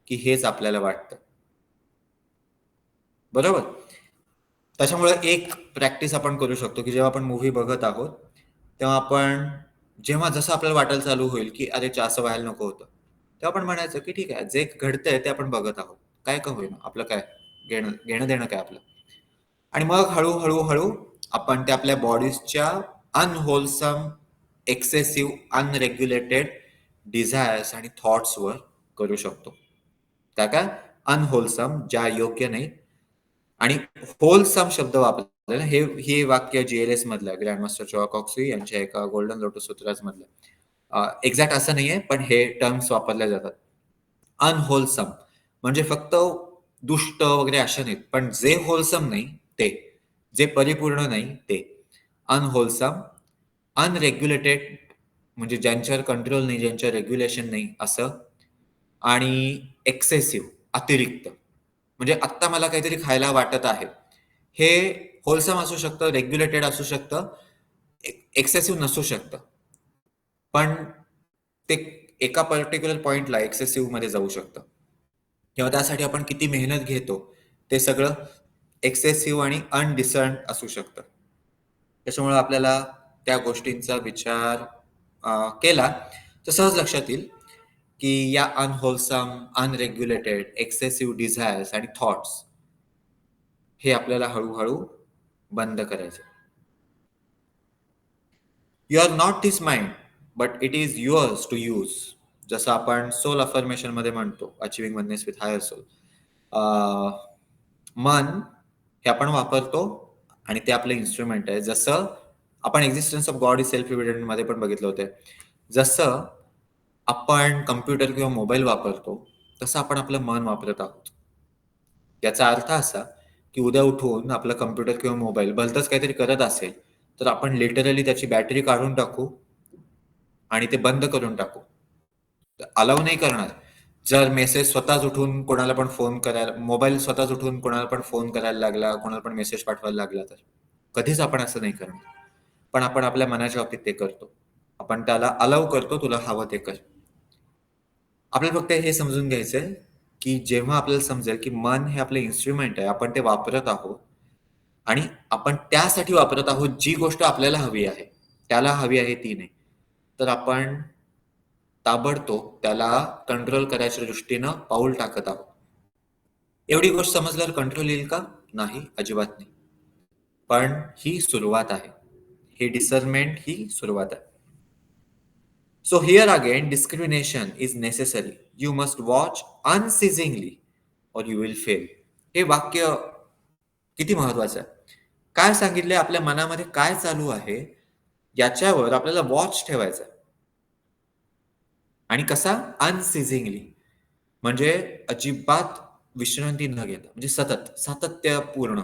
[SPEAKER 1] की हेच आपल्याला वाटतं. बरोबर? त्याच्यामुळे एक प्रॅक्टिस आपण करू शकतो, की जेव्हा आपण मूव्ही बघत आहोत, तेव्हा आपण जेव्हा जसं आपल्याला वाटायला चालू होईल, की "अरे, असं व्हायला नको होतं." तेव्हा आपण म्हणायचं, की "ठीक आहे, जे घडतंय ते आपण बघत आहोत. काय का होईना, आपलं काय? घेणं-देणं काय आपलं?" आणि मग हळू आपण ते आपल्या बॉडीजच्या अनहोलसम, एक्सेसिव्ह, अनरेग्युलेटेड डिझायर्स आणि थॉट्सवर करू शकतो. त्या काय? अनहोलसम, ज्या योग्य नाही आणि होलसम शब्द वापरलेला हे वाक्य जी-एल-एस मधलं ग्रँडमास्टर चॉक ऑक्सी यांच्या एका गोल्डन लोटस सूत्राज मधलं. एक्झॅक्ट असं नाहीये, पण हे टर्म्स वापरले जातात. अनहोलसम म्हणजे फक्त दुष्ट वगैरे अशा नाहीत, पण जे होलसम नाही ते, जे परिपूर्ण नाही ते. अनहोलसम, अनरेग्युलेटेड म्हणजे ज्यांच्यावर कंट्रोल नाही, ज्यांच्यावर रेग्युलेशन नाही असं आणि एक्सेसिव्ह अतिरिक्त. म्हणजे आत्ता मला काहीतरी खायला वाटत आहे. हे होलसम असू शकतं, रेग्युलेटेड असू शकतं, एक्सेसिव्ह नसू शकतं. पण ते एका पर्टिक्युलर पॉइंटला एक्सेसिव्हमध्ये जाऊ शकतं. किंवा त्यासाठी आपण किती मेहनत घेतो, ते सगळं एक्सेसिव्ह आणि अनडिसर्न्ड असू शकतं. त्याच्यामुळे आपल्याला त्या गोष्टींचा विचार केला, तर सहज लक्षात येईल, की या अनहोलसम, अनरेग्युलेटेड, एक्सेसिव्ह डिझायर्स आणि थॉट्स हे आपल्याला हळू बंद करायचे. You are not this mind, but it is yours to use. जसं आपण सोल अफर्मेशनमध्ये म्हणतो, achieving oneness with higher soul. मन हे आपण वापरतो आणि ते आपलं इन्स्ट्रुमेंट आहे. जसं आपण existence of God is self evident मध्ये पण बघितलं होतं. जसं आपण कॉम्प्युटर किंवा मोबाईल वापरतो, तसं आपण आपलं मन वापरत आहोत. याचा अर्थ असा, की उद्या उठून आपला कॉम्प्युटर किंवा मोबाईल भलतंच काहीतरी करत असेल, तर आपण लिटरली त्याची बॅटरी काढून टाकू आणि ते बंद करून टाकू. अलाउ नाही करणार. जर मेसेज स्वतःच उठून कोणाला पण फोन करायला, मोबाईल स्वतःच उठून कोणाला पण फोन करायला लागला, कोणाला पण मेसेज पाठवायला लागला तर कधीच आपण असं नाही करणार. पण आपण आपल्या मनाच्या बाबतीत ते करतो. आपण त्याला अलाउ करतो, तुला हवं ते कर. आपल्याला फक्त हे समजून घ्यायचंय, की जेव्हा आपल्याला समजेल, की मन हे आपलं इन्स्ट्रुमेंट आहे, आपण ते वापरत आहोत आणि आपण त्यासाठी वापरत आहोत जी गोष्ट आपल्याला हवी आहे. त्याला हवी आहे ती नाही. तर आपण ताबडतोब त्याला कंट्रोल करायच्या दृष्टीनं पाऊल टाकत आहोत. एवढी गोष्ट समजल्यावर कंट्रोल येईल का? नाही, अजिबात नाही. पण ही सुरुवात आहे. ही डिसर्नमेंट ही सुरुवात आहे. So here again, discrimination is necessary. You must watch unceasingly or you will fail. हे वाक्य किती महत्वाचं आहे. काय सांगितलंय आपल्या मनामध्ये काय चालू आहे, याच्यावर आपल्याला वॉच ठेवायचा आहे. आणि कसा? अनसिझिंगली. म्हणजे अजिबात विश्रांती न घेता. म्हणजे सतत, सातत्यपूर्ण.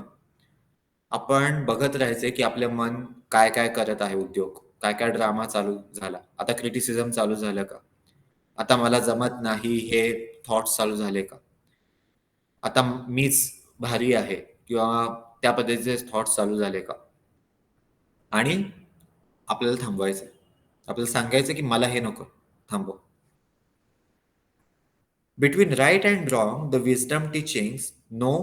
[SPEAKER 1] आपण बघत राहायचंय, की आपलं मन काय-काय करत आहे उद्योग. काय-काय ड्रामा चालू झाला. आता क्रिटिसिझम चालू झालं का? आता मला जमत नाही हे थॉट्स चालू झाले का? आता मीच भारी आहे किंवा त्या पद्धतीचे थॉट्स चालू झाले का? आणि आपल्याला थांबवायचंय. आपल्याला सांगायचं, की मला हे नको. थांबव. Between right and wrong the wisdom teachings no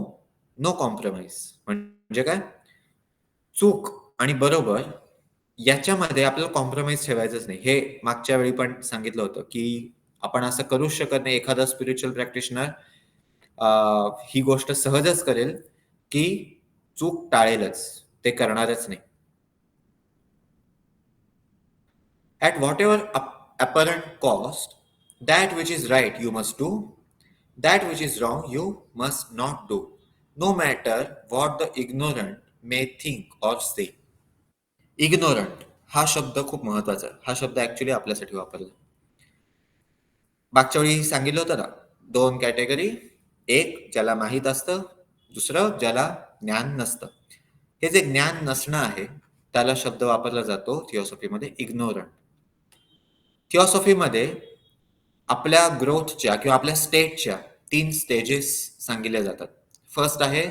[SPEAKER 1] no compromise. म्हणजे काय? चूक आणि बरोबर याच्यामध्ये आपल्याला कॉम्प्रोमाइज ठेवायचंच नाही. हे मागच्या वेळी पण सांगितलं होतं, की आपण असं करूच शकत नाही. एखादा स्पिरिच्युअल प्रॅक्टिशनर ही गोष्ट सहजच करेल, की चूक टाळेलच. ते करणारच नाही. At whatever apparent cost, that which is right you must do, that which is wrong you must not do, no matter what the ignorant may think or say. Ignorant हा शब्द खूप महत्वाचा आहे. हा शब्द ऍक्च्युली आपल्यासाठी वापरला. मागच्या वेळी सांगितलं होतं ना, 2 कॅटेगरी. एक ज्याला माहीत असतं, दुसरं ज्याला ज्ञान नसतं. हे जे ज्ञान नसणं आहे, त्याला शब्द वापरला जातो थिओसॉफीमध्ये इग्नोरंट. थिओसॉफीमध्ये आपल्या ग्रोथच्या किंवा आपल्या स्टेटच्या 3 स्टेजेस सांगितल्या जातात. फर्स्ट आहे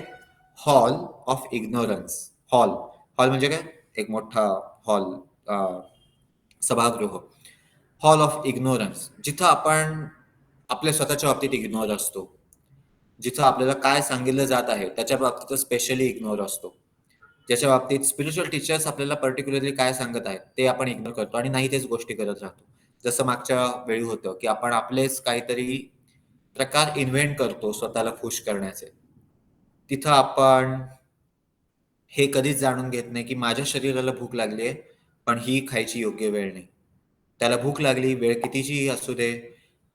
[SPEAKER 1] हॉल ऑफ इग्नोरन्स. हॉल म्हणजे काय? एक मोठा हॉल, सभागृह. हॉल ऑफ इग्नोरन्स, जिथं आपण आपल्या स्वतःच्या बाबतीत इग्नोर असतो. जिथं आपल्याला काय सांगितलं जात आहे त्याच्या बाबतीत स्पेशली इग्नोर असतो. ज्याच्या बाबतीत स्पिरिच्युअल टीचर्स आपल्याला पर्टिक्युलरली काय सांगत आहेत ते आपण इग्नोर करतो आणि नाही तेच गोष्टी करत राहतो. जसं मागच्या वेळी होतं की आपण आपलेच काहीतरी प्रकार इन्व्हेंट करतो स्वतःला खुश करण्याचे. तिथं आपण हे कधीच जाणून घेत नाही की माझ्या शरीराला भूक लागली आहे, पण ही खायची योग्य वेळ नाही. त्याला भूक लागली, वेळ कितीशीही असू दे,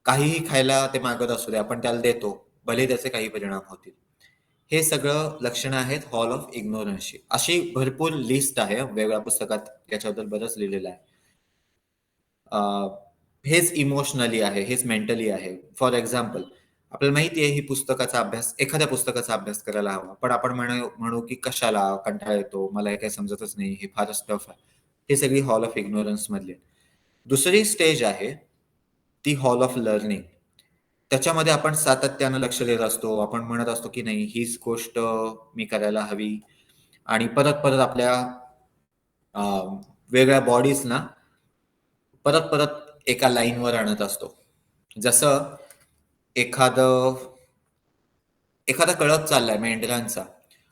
[SPEAKER 1] काहीही खायला ते मागत असू दे, आपण त्याला देतो, भले त्याचे काही परिणाम होतील. हे सगळं लक्षणं आहेत हॉल ऑफ इग्नोरन्सची. अशी भरपूर लिस्ट आहे वेगळ्या पुस्तकात, याच्याबद्दल बरंच लिहिलेलं आहे. हेच इमोशनली आहे, हेच मेंटली आहे. फॉर एक्झाम्पल, आपल्याला माहिती आहे ही पुस्तकाचा अभ्यास, एखाद्या पुस्तकाचा अभ्यास करायला हवा, पण आपण म्हणू की कशाला, कंटाळा येतो, मला हे काही समजतच नाही, हे फारच टफ आहे. हे सगळी हॉल ऑफ इग्नोरन्स मधली. दुसरी स्टेज आहे ती हॉल ऑफ लर्निंग. त्याच्यामध्ये आपण सातत्यानं लक्ष देत असतो. आपण म्हणत असतो की नाही, हीच गोष्ट मी करायला हवी आणि परत-परत आपल्या अ, वेगळ्या बॉडीजना परत-परत एका लाईनवर आणत असतो. जसं एखादं कळप चाललाय मेंढरांचा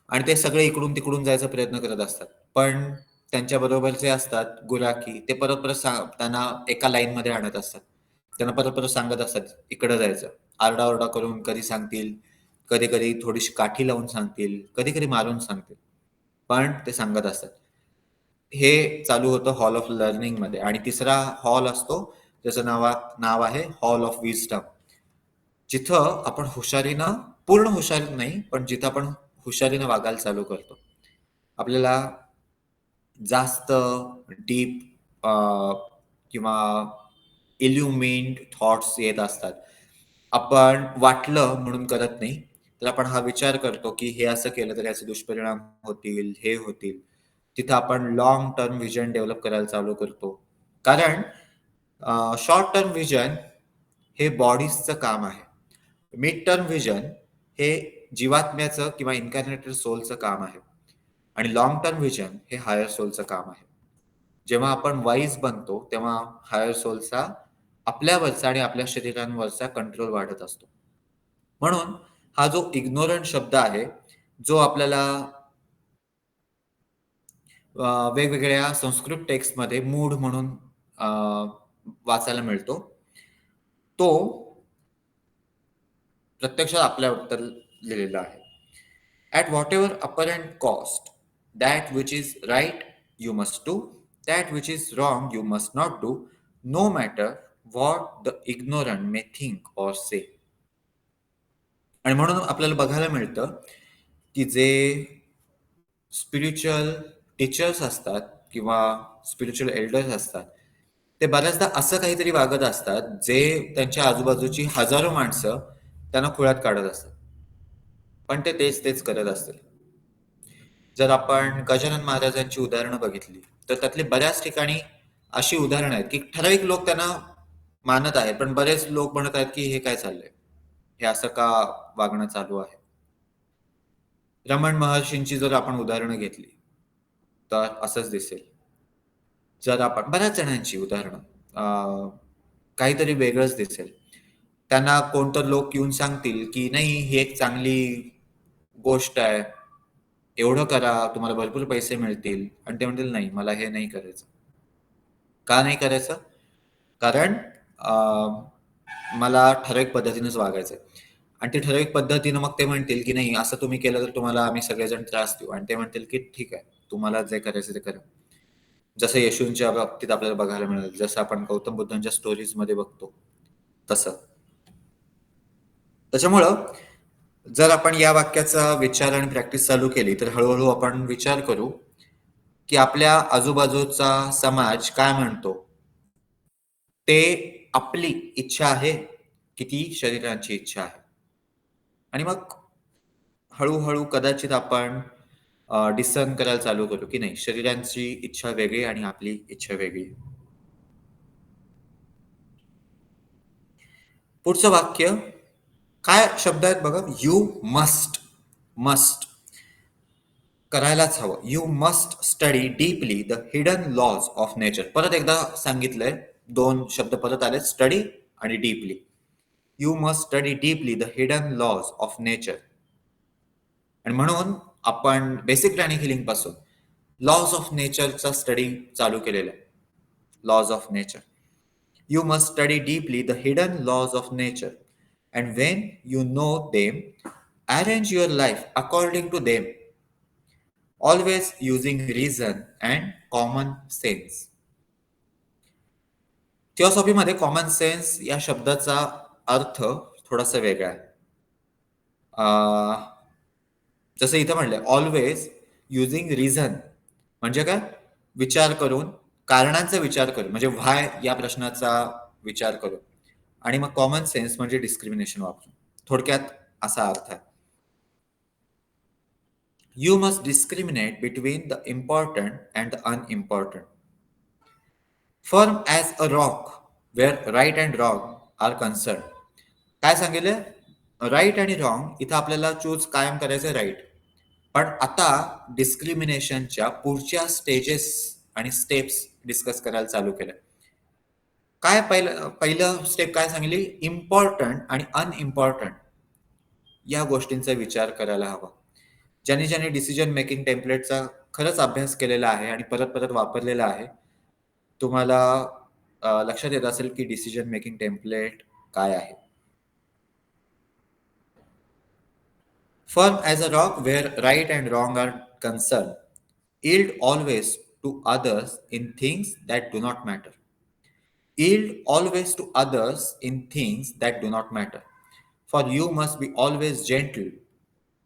[SPEAKER 1] आणि ते सगळे इकडून-तिकडून जायचा प्रयत्न करत असतात. पण त्यांच्याबरोबर जे असतात गुराखी, ते परत-परत त्यांना एका लाईनमध्ये आणत असतात. त्यांना परत-परत सांगत असतात, इकडं जायचं. आरडाओरडा करून कधी सांगतील, कधी-कधी थोडीशी काठी लावून सांगतील, कधी-कधी मारून सांगतील. पण ते सांगत असतात. हे चालू होतं हॉल ऑफ लर्निंगमध्ये. आणि तिसरा हॉल असतो, ज्याचं नाव आहे हॉल ऑफ विजडम. जिथं आपण हुशारीनं, पूर्ण हुशारी नाही, पण जिथं आपण हुशारीनं वागायला चालू करतो. आपल्याला जास्त डीप किंवा इल्युमिन्ड थॉट्स येत असतात. आपण वाटलं म्हणून करत नाही, तर आपण हा विचार करतो की हे असं केलं तर याचे दुष्परिणाम होतील, हे होतील. तिथं आपण लाँग टर्म व्हिजन डेव्हलप करायला चालू करतो. कारण शॉर्ट टर्म व्हिजन हे बॉडीजचं काम आहे. मिड टर्म व्हिजन हे जीवात्म्याचं किंवा इन्कार्नेटेड सोलचं काम आहे. आणि लाँग टर्म व्हिजन हे हायर सोलचं काम आहे. जेव्हा आपण वाईज बनतो, तेव्हा हायर सोलचा आपल्यावरचा आणि आपल्या शरीरांवरचा कंट्रोल वाढत असतो. म्हणून हा जो इग्नोरंट शब्द आहे, जो आपल्याला वेगवेगळ्या संस्कृत टेक्स्टमध्ये मूढ म्हणून अ, वाचायला मिळतो. तो प्रत्यक्षात आपल्याबद्दल लिहिलेला आहे. At whatever apparent cost, that which is right you must do, that which is wrong you must not do, no matter what the ignorant may think or say. आणि म्हणून आपल्याला बघायला मिळतं की जे स्पिरिच्युअल टीचर्स असतात किंवा स्पिरिच्युअल एल्डर्स असतात, ते बऱ्याचदा असं काहीतरी वागत असतात जे त्यांच्या आजूबाजूची हजारो माणसं त्यांना खुळ्यात काढत असतात, पण ते तेच तेच करत असतील. जर आपण गजानन महाराजांची उदाहरणं बघितली, तर त्यातली बऱ्याच ठिकाणी अशी उदाहरणं आहेत की ठराविक लोक त्यांना मानत आहेत, पण बरेच लोक म्हणत आहेत की हे काय चाललंय, हे असं का वागणं चालू आहे. रमण महर्षींची जर आपण उदाहरणं घेतली तर असंच दिसेल. जर आपण बऱ्याच जणांची उदाहरणं काहीतरी वेगळंच दिसेल. त्यांना कोणतं लोक येऊन सांगतील की नाही, ही एक चांगली गोष्ट आहे, एवढं करा, तुम्हाला भरपूर पैसे मिळतील, आणि ते म्हणतील नाही, मला हे नाही करायचं. का नाही करायचं? कारण मला ठराविक पद्धतीनेच वागायचंय. आणि ते ठराविक पद्धतीनं मग ते म्हणतील की नाही, असं तुम्ही केलं तर तुम्हाला आम्ही सगळेजण त्रास देऊ. आणि ते म्हणतील की ठीक आहे, तुम्हाला जे करायचं ते करा. जसं येशूंच्या बाबतीत आपल्याला बघायला मिळेल, जसं आपण गौतम बुद्धांच्या स्टोरीज मध्ये बघतो तसं. त्याच्यामुळं जर आपण या वाक्याचा विचार आणि प्रॅक्टिस चालू केली, तर हळूहळू आपण विचार करू की आपल्या आजूबाजूचा समाज काय म्हणतो, ते आपली इच्छा आहे की ती शरीराची इच्छा आहे. आणि मग हळूहळू कदाचित आपण डिस्कशन करायला चालू करू की नाही, शरीरांची इच्छा वेगळी आणि आपली इच्छा वेगळी. पुढचं वाक्य काय शब्द आहेत बघा. You must. मस्ट करायलाच हवं. You must study deeply the hidden laws of nature. परत एकदा सांगितलंय, दोन शब्द परत आले, स्टडी आणि deeply. You must study deeply the hidden laws of nature. आणि म्हणून आपण बेसिक प्लॅनिंग हिलिंग पासून लॉज ऑफ नेचरचा स्टडी चालू केलेला आहे. Laws of nature. You must study deeply the hidden laws of nature. And when you know them, arrange your life according to them, always using reason and common sense. थिओसॉफीमध्ये common sense या शब्दाचा अर्थ थोडासा वेगळा आहे. जसं इथं म्हणलंय, always using reason म्हणजे काय? विचार करून, कारणांचा विचार करून, म्हणजे व्हाय या प्रश्नाचा विचार करून, आणि मग कॉमन सेन्स म्हणजे डिस्क्रिमिनेशन वापरून. थोडक्यात असा अर्थ आहे. You must discriminate between the important and the unimportant. Firm as a rock where right and wrong are concern. काय सांगितलं? राईट आणि रॉंग इथं आपल्याला चूज कायम करायचं राईट. पण आता डिस्क्रिमिनेशनच्या पुढच्या स्टेजेस आणि स्टेप्स डिस्कस करायला चालू केलं. काय पहिलं स्टेप काय सांगितली? इम्पॉर्टंट आणि अनइम्पॉर्टंट या गोष्टींचा विचार करायला हवा. ज्यांनी डिसिजन मेकिंग टेम्पलेटचा खरंच अभ्यास केलेला आहे आणि परत परत वापरलेला आहे, तुम्हाला लक्षात येत असेल की डिसिजन मेकिंग टेम्पलेट काय आहे. Firm as a rock where right and wrong are concerned, yield always to others in things that do not matter. Yield always to others in things that do not matter. For you must be always gentle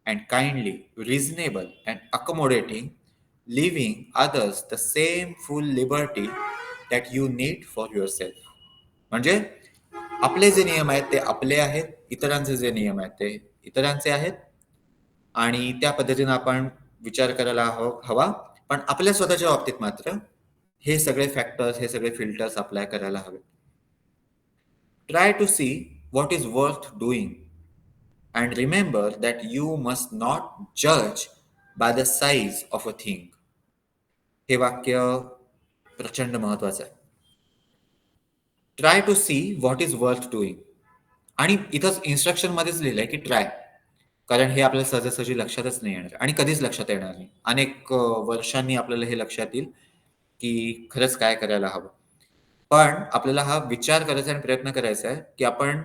[SPEAKER 1] and kindly, reasonable and accommodating, leaving others the same full liberty that you need for yourself. म्हणजे आपले जे नियम आहेत ते आपले आहेत, इतरांचे जे नियम आहेत ते इतरांचे आहेत, आणि त्या पद्धतीनं आपण विचार करायला हवा. पण आपल्या स्वतःच्या बाबतीत मात्र हे सगळे फॅक्टर्स, हे सगळे फिल्टर्स अप्लाय करायला हवे. Try to see what is worth doing and remember that you must not जज by the size of a thing. हे वाक्य प्रचंड महत्वाचं आहे. Try to see what is worth doing. आणि इथंच इन्स्ट्रक्शन मध्येच लिहिलंय की ट्राय, कारण हे आपल्याला सहजासहजी लक्षातच नाही येणार आणि कधीच लक्षात येणार नाही. अनेक वर्षांनी आपल्याला हे लक्षात येईल की खरंच काय करायला हवं. पण आपल्याला हा विचार करायचा आणि प्रयत्न करायचा आहे की आपण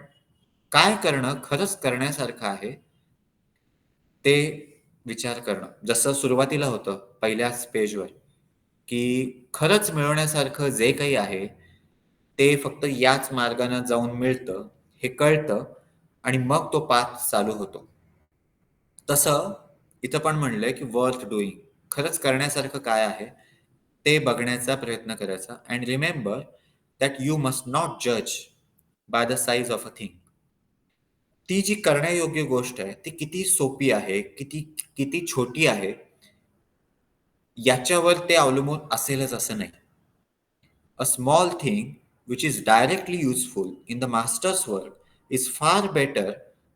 [SPEAKER 1] काय करणं खरंच करण्यासारखं आहे ते विचार करणं. जसं सुरुवातीला होतं पहिल्याच पेजवर, की खरंच मिळवण्यासारखं जे काही आहे ते फक्त याच मार्गाने जाऊन मिळतं हे कळतं आणि मग तो पाथ चालू होतो. तसं इथं पण म्हणलंय की वर्थ डुईंग, खरंच करण्यासारखं काय आहे ते बघण्याचा प्रयत्न करायचा. And remember that you must not जज by the size of a thing. ती जी करण्यायोग्य गोष्ट आहे ती किती सोपी आहे, किती किती छोटी आहे याच्यावर ते अवलंबून असेलच असं नाही. A small thing which is directly useful in the master's work is far better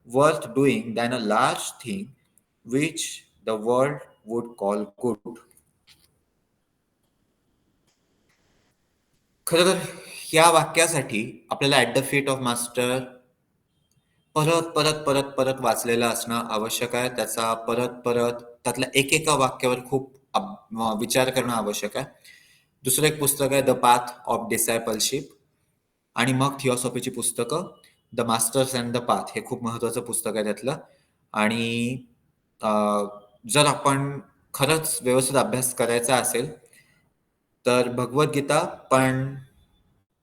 [SPEAKER 1] worth doing than a large thing which the world would call good. खरं तर या वाक्यासाठी आपल्याला at the feet of master परत परत परत परत वाचलेलं असणं आवश्यक आहे. त्याचा परत परत त्यातल्या एकेका वाक्यावर खूप विचार करणं आवश्यक आहे. दुसरं एक पुस्तक आहे द पाथ ऑफ डिसायपलशिप, आणि मग थिओसॉफीची पुस्तकं the masters and the path हे खूप महत्वाचं पुस्तक आहे त्यातलं. आणि जर आपण खरंच व्यवस्थित अभ्यास करायचा असेल तर भगवद्गीता, पण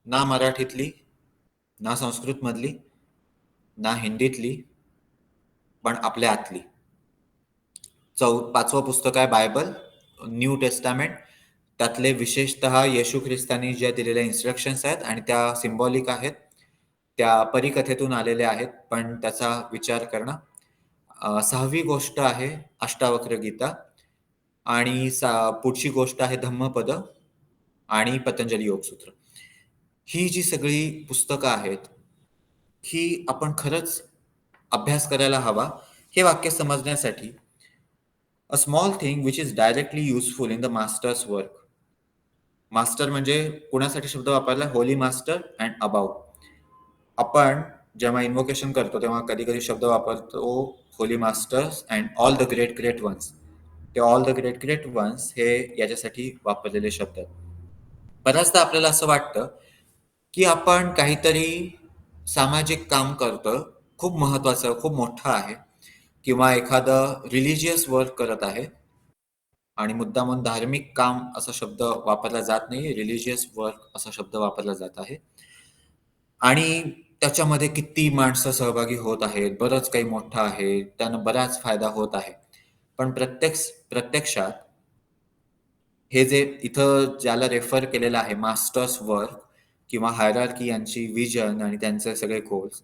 [SPEAKER 1] ना मराठीतली, ना संस्कृतमधली, ना हिंदीतली, पण आपल्या आतली. पाचवं पुस्तक आहे बायबल, न्यू टेस्टामेंट. त्यातले विशेषतः येशू ख्रिस्तांनी ज्या दिलेल्या इन्स्ट्रक्शन्स आहेत आणि त्या सिम्बॉलिक आहेत, त्या परिकथेतून आलेल्या आहेत, पण त्याचा विचार करणं. 6वी गोष्ट आहे अष्टावक्र गीता, आणि पुढची गोष्ट आहे धम्मपद आणि पतंजली योगसूत्र. ही जी सगळी पुस्तकं आहेत ही आपण खरंच अभ्यास करायला हवा. हे वाक्य समजण्यासाठी a small thing which is directly useful in the master's work. Master म्हणजे कुणासाठी शब्द वापरला? Holy master and about. आपण जेव्हा इन्व्होकेशन करतो तेव्हा कधी-कधी शब्द वापरतो holy masters and all the great great ones. ते all the great great ones हे याच्यासाठी वापरलेले शब्द आहेत. बऱ्याचदा आपल्याला असं वाटतं, की आपण काहीतरी सामाजिक काम करतोय, खूप महत्वाचं, खूप मोठं आहे किंवा एखादं रिलिजियस वर्क करत आहे आणि मुद्दामून धार्मिक काम असा शब्द वापरला जात नाही. रिलिजियस वर्क असा शब्द वापरला जात आहे. आणि त्याच्यामध्ये किती माणसं सहभागी होत आहेत, बरंच काही मोठं आहे, त्यानं बराच फायदा होत आहे. पण प्रत्यक्षात हे जे इथं ज्याला रेफर केलेलं आहे मास्टर्स वर्क किंवा हायरार्की यांची व्हिजन आणि त्यांचे सगळे गोल्स,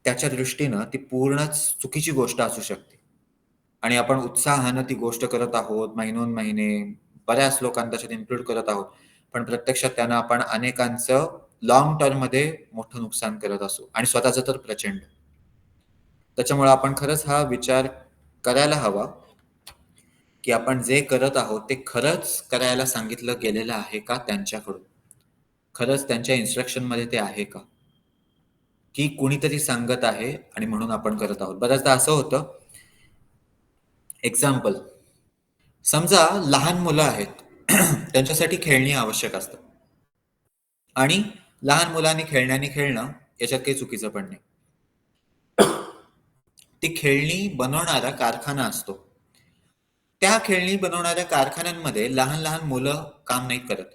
[SPEAKER 1] त्याच्या दृष्टीनं ती पूर्णच चुकीची गोष्ट असू शकते. आणि आपण उत्साहानं ती गोष्ट करत आहोत, महिनोन-महिने बऱ्याच लोकांना त्याच्यात इन्क्लूड करत आहोत. पण प्रत्यक्षात त्यानं आपण अनेकांचं लाँग टर्ममध्ये मोठं नुकसान करत असू आणि स्वतःचं तर प्रचंड. त्याच्यामुळे आपण खरंच हा विचार करायला हवा, की आपण जे करत आहोत ते खरंच करायला सांगितलं गेलेलं आहे का त्यांच्याकडून? खरंच त्यांच्या इन्स्ट्रक्शनमध्ये ते आहे का? की कुणीतरी सांगत आहे आणि म्हणून आपण करत आहोत. बऱ्याचदा असं होतं, एक्झाम्पल, समजा लहान मुलं आहेत. त्यांच्यासाठी खेळणी आवश्यक असतात आणि लहान मुलांनी खेळण्याने खेळणं याच्यात काही चुकीचं पण नाही. ती खेळणी बनवणारा कारखाना असतो. त्या खेळणी बनवणाऱ्या कारखान्यांमध्ये लहान-लहान मुलं काम नाही करत.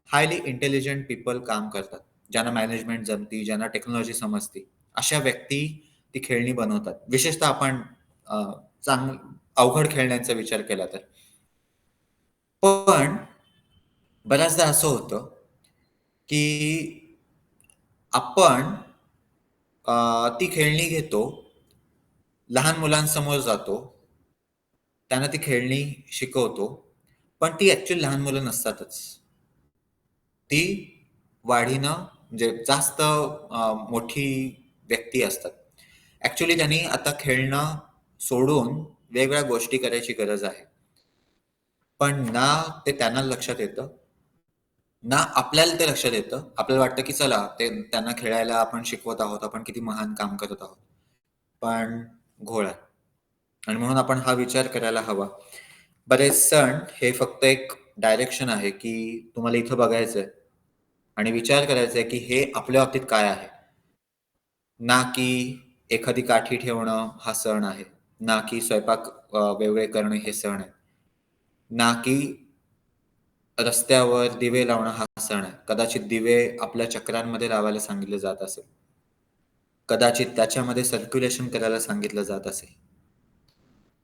[SPEAKER 1] हायली इंटेलिजंट पीपल काम करतात. ज्यांना मॅनेजमेंट जमती, ज्यांना टेक्नॉलॉजी समजते. अशा व्यक्ती ती खेळणी बनवतात. विशेषतः आपण अ, अवघड खेळण्यांचा विचार केला तर. पण बऱ्याचदा असं होतं, की आपण ती खेळणी घेतो, लहान मुलांसमोर जातो, त्यांना ती खेळणी शिकवतो, पण ती ॲक्चुअली लहान मुलं नसतातच. ती वाढीनं म्हणजे जास्त मोठी व्यक्ती असतात. ॲक्चुअली त्यांनी आता खेळणं सोडून वेगवेगळ्या गोष्टी करायची गरज आहे. पण ना ते त्यांना लक्षात येतं, ना आपल्याला ते लक्षात येतं. आपल्याला वाटतं की चला ते त्यांना खेळायला आपण शिकवत आहोत, आपण किती महान काम करत आहोत. पण घोळ आहे. आणि म्हणून आपण हा विचार करायला हवा. बरेच सण हे फक्त एक डायरेक्शन आहे, की तुम्हाला इथं बघायचंय आणि विचार करायचा आहे, की हे आपल्या बाबतीत काय आहे? ना की एखादी काठी ठेवणं हा सण आहे. ना की स्वयंपाक वेगळे करणे हे सण आहे. ना की रस्त्यावर दिवे लावणं हा सण आहे. कदाचित दिवे आपल्या चक्रांमध्ये लावायला सांगितलं जात असेल. कदाचित त्याच्यामध्ये सर्क्युलेशन करायला सांगितलं जात असेल.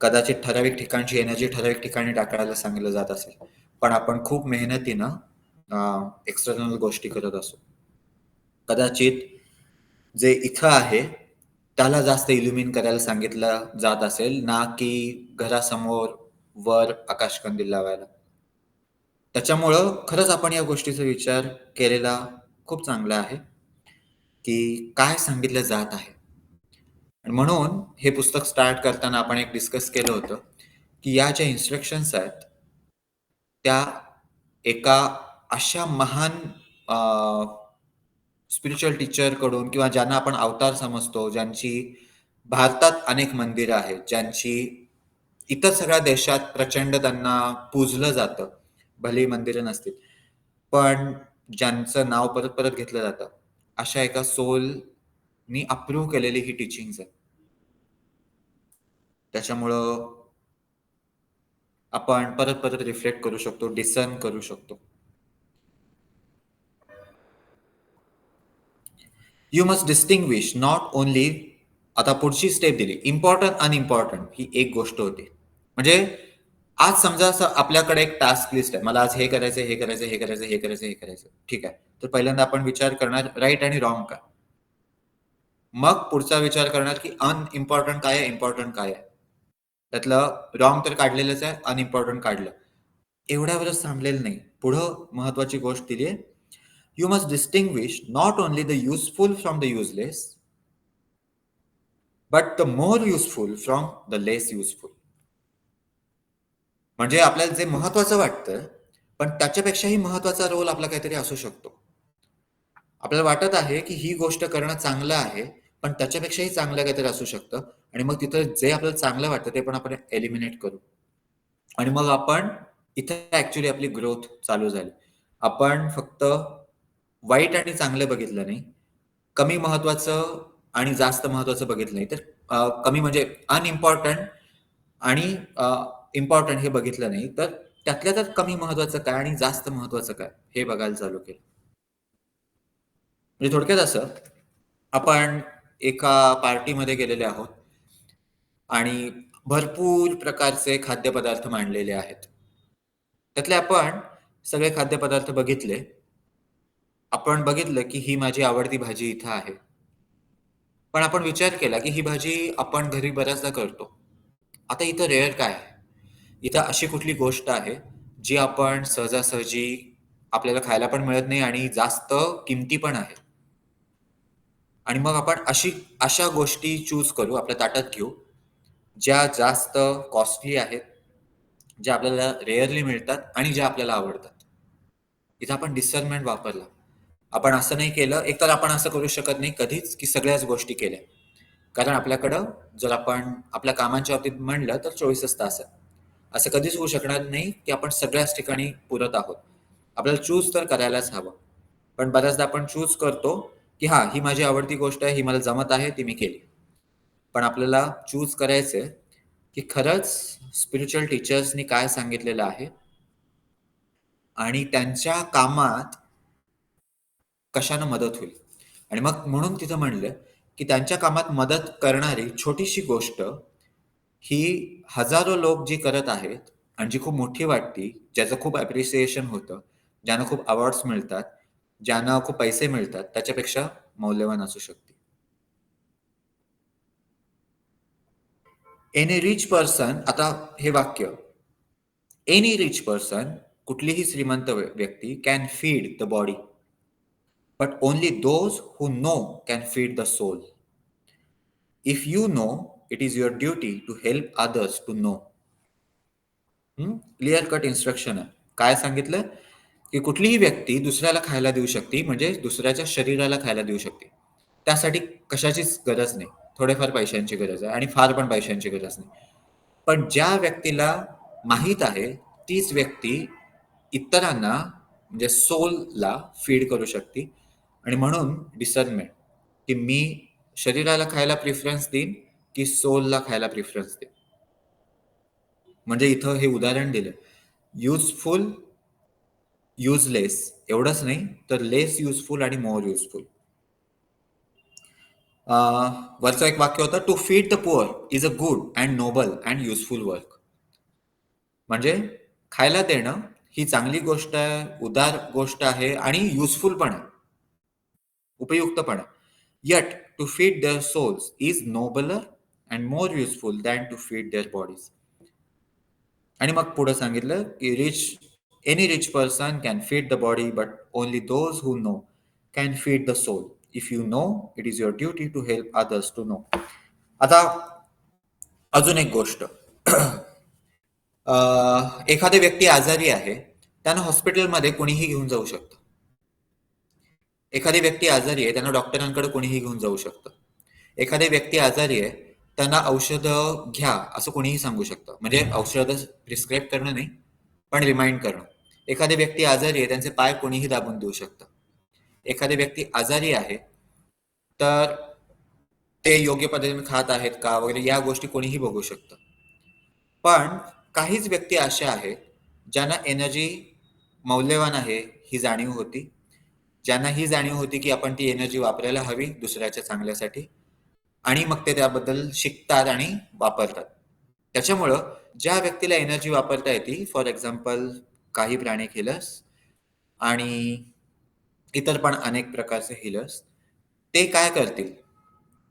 [SPEAKER 1] कदाचित ठराविक ठिकाणची एनर्जी ठराविक ठिकाणी टाकायला सांगितलं जात असेल. पण आपण खूप मेहनतीनं एक्सटर्नल गोष्टी करत असू. कदाचित जे इथं आहे, त्याला जास्त इल्युमिन करायला सांगितलं जात असेल, ना की घरासमोर वर आकाशकंदील लावायला. त्याच्यामुळं खरंच आपण या गोष्टीचा विचार केलेला खूप चांगला आहे, की काय सांगितलं जात आहे. आणि म्हणून हे पुस्तक स्टार्ट करताना आपण एक डिस्कस केलं होतं, की या ज्या इन्स्ट्रक्शन्स आहेत, त्या एका अशा महान स्पिरिच्युअल टीचरकडून किंवा ज्यांना आपण अवतार समजतो, ज्यांची भारतात अनेक मंदिरं आहेत, ज्यांची इतर सगळ्या देशात प्रचंड त्यांना पूजलं जातं. भलेही मंदिरं नसतील. पण ज्यांचं नाव परत-परत घेतलं जातं, अशा एका सोलनी अप्रूव्ह केलेली ही टीचिंग्ज आहेत. त्याच्यामुळं आपण परत-परत रिफ्लेक्ट करू शकतो, डिसर्न करू शकतो. You must distinguish not only, आता पुढची स्टेप दिली, इम्पॉर्टंट, अनइम्पॉर्टंट ही एक गोष्ट होती. म्हणजे आज समजा असं आपल्याकडे एक टास्क लिस्ट आहे. मला आज हे करायचं, हे करायचं, हे करायचं, हे करायचं, हे करायचं. ठीक आहे. तर पहिल्यांदा आपण विचार करणार राइट आणि रॉंग काय? मग पुढचा विचार करणार की अनइम्पॉर्टंट काय आहे, इम्पॉर्टंट काय आहे? त्यातलं रॉंग तर काढलेलंच आहे, अनइम्पॉर्टंट काढलं. एवढ्यावरच थांबलेलं नाही. पुढं महत्वाची गोष्ट दिली आहे. You must distinguish not only the useful from the useless, but the more useful from the less useful. म्हणजे आपल्याला जे महत्वाचं वाटतं, पण त्याच्यापेक्षाही महत्वाचा रोल आपला काहीतरी असू शकतो. आपल्याला वाटत आहे की ही गोष्ट करणं चांगलं आहे, पण त्याच्यापेक्षाही चांगलं काहीतरी असू शकतं आणि मग तिथं जे आपल्याला चांगलं वाटतं ते पण आपण एलिमिनेट करू. आणि मग आपण इथे ॲक्चुअली आपली ग्रोथ चालू झाली. आपण फक्त वाईट आणि चांगलं बघितलं नाही. कमी महत्वाचं आणि जास्त महत्वाचं बघितलं नाही. तर कमी म्हणजे अनइम्पोर्टंट आणि इम्पोर्टंट हे बघितलं नाही. तर त्यातल्या त्यात कमी महत्वाचं काय आणि जास्त महत्वाचं काय हे बघायला चालू केलं. म्हणजे थोडक्यात असं, आपण एका पार्टीमध्ये गेलेले आहोत आणि भरपूर प्रकारचे खाद्यपदार्थ मांडलेले आहेत. त्यातले आपण सगळे खाद्यपदार्थ बघितले. आपण बघितलं की ही माझी आवडती भाजी इथं आहे. पण आपण विचार केला की ही भाजी आपण घरी बऱ्याचदा करतो. आता इथं रेअर काय आहे? इथं अशी कुठली गोष्ट आहे, जी आपण सहजासहजी आपल्याला खायला पण मिळत नाही आणि जास्त किमती पण आहे. आणि मग आपण अशा गोष्टी चूज करू, आपल्या ताटात घेऊ, ज्या जास्त कॉस्टली आहेत, ज्या आपल्याला रेअरली मिळतात आणि ज्या आपल्याला आवडतात. इथं आपण डिसर्नमेंट वापरला. आपण असं नाही केलं, एकतर आपण असं करू शकत नाही कधीच, की सगळ्याच गोष्टी केल्या. कारण आपल्याकडं जर आपण आपल्या कामाच्या बाबतीत म्हणलं तर 24च तास आहे. असं कधीच होऊ शकणार नाही, की आपण सगळ्याच ठिकाणी पुरत आहोत. आपल्याला चूज तर करायलाच हवं. पण बऱ्याचदा आपण चूज करतो, की हां, ही माझी आवडती गोष्ट आहे, ही मला जमत आहे, ती मी केली. पण आपल्याला चूज करायचंय, की खरंच स्पिरिच्युअल टीचर्सनी काय सांगितलेलं आहे आणि त्यांच्या कामात कशानं मदत होईल. आणि मग म्हणून तिथं म्हणलं, की त्यांच्या कामात मदत करणारी छोटीशी गोष्ट ही हजारो लोक जी करत आहेत आणि जी खूप मोठी वाटती, ज्याचं खूप ॲप्रिसिएशन होतं, ज्यांना खूप अवॉर्ड्स मिळतात, ज्यांना खूप पैसे मिळतात, त्याच्यापेक्षा मौल्यवान असू शकते. एनी रिच पर्सन, आता हे वाक्य, एनी रिच पर्सन, कुठलीही श्रीमंत व्यक्ती can feed the body, but only those who know can feed the soul. If you know, it is your duty to help others to know. Clear cut instruction आहे. काय सांगितलं? की कुठलीही व्यक्ती दुसऱ्याला खायला देऊ शकते, म्हणजे दुसऱ्याच्या शरीराला खायला देऊ शकते. त्यासाठी कशाचीच गरज नाही. थोडेफार पैशांची गरज आहे आणि फार पण पैशांची गरज नाही. पण ज्या व्यक्तीला माहीत आहे, तीच व्यक्ती इतरांना म्हणजे सोलला फीड करू शकते. आणि म्हणून डिसर्नमेंट, की मी शरीराला खायला प्रिफरन्स देईन, की सोलला खायला प्रिफरन्स देईन. म्हणजे इथं हे उदाहरण दिलं. युजफुल, युजलेस एवढंच नाही, तर लेस युजफुल आणि मोर युजफुल. वरचं एक वाक्य होतं, to feed the poor is a good and noble and useful work. म्हणजे खायला देणं ही चांगली गोष्ट आहे, उदार गोष्ट आहे आणि युजफुल पण आहे, उपयुक्त पण आहे. Yet, to feed their souls is nobler and more useful than to feed their bodies. आणि मग पुढे सांगितलं की any rich person can feed the body, but only those who know can feed the soul. If you know, it is your duty to help others to know. आता अजून एक गोष्ट. एखादी व्यक्ती आजारी आहे, त्यांना हॉस्पिटलमध्ये कोणीही घेऊन जाऊ शकतं. एखादी व्यक्ती आजारी आहे, त्यांना डॉक्टरांकडे कोणीही घेऊन जाऊ शकतं. एखादी व्यक्ती आजारी आहे, त्यांना औषधं घ्या असं कोणीही सांगू शकतं. म्हणजे औषधं प्रिस्क्राईब करणं नाही, पण रिमाइंड करणं. एखादी व्यक्ती आजारी आहे, त्यांचे पाय कोणीही दाबून देऊ शकतं. एखादी व्यक्ती आजारी आहे, तर ते योग्य पद्धतीने खात आहेत का वगैरे या गोष्टी कोणीही बघू शकतं. पण काहीच व्यक्ती अशा आहेत, ज्यांना एनर्जी मौल्यवान आहे ही जाणीव होती. ज्यांना ही जाणीव होती, की आपण ती एनर्जी वापरायला हवी दुसऱ्याच्या चांगल्यासाठी आणि मग ते त्याबद्दल शिकतात आणि वापरतात. त्याच्यामुळं ज्या व्यक्तीला एनर्जी वापरता येते, फॉर एक्झाम्पल काही प्राणिक हीलर्स आणि इतर पण अनेक प्रकारचे हीलर्स, ते काय करतील?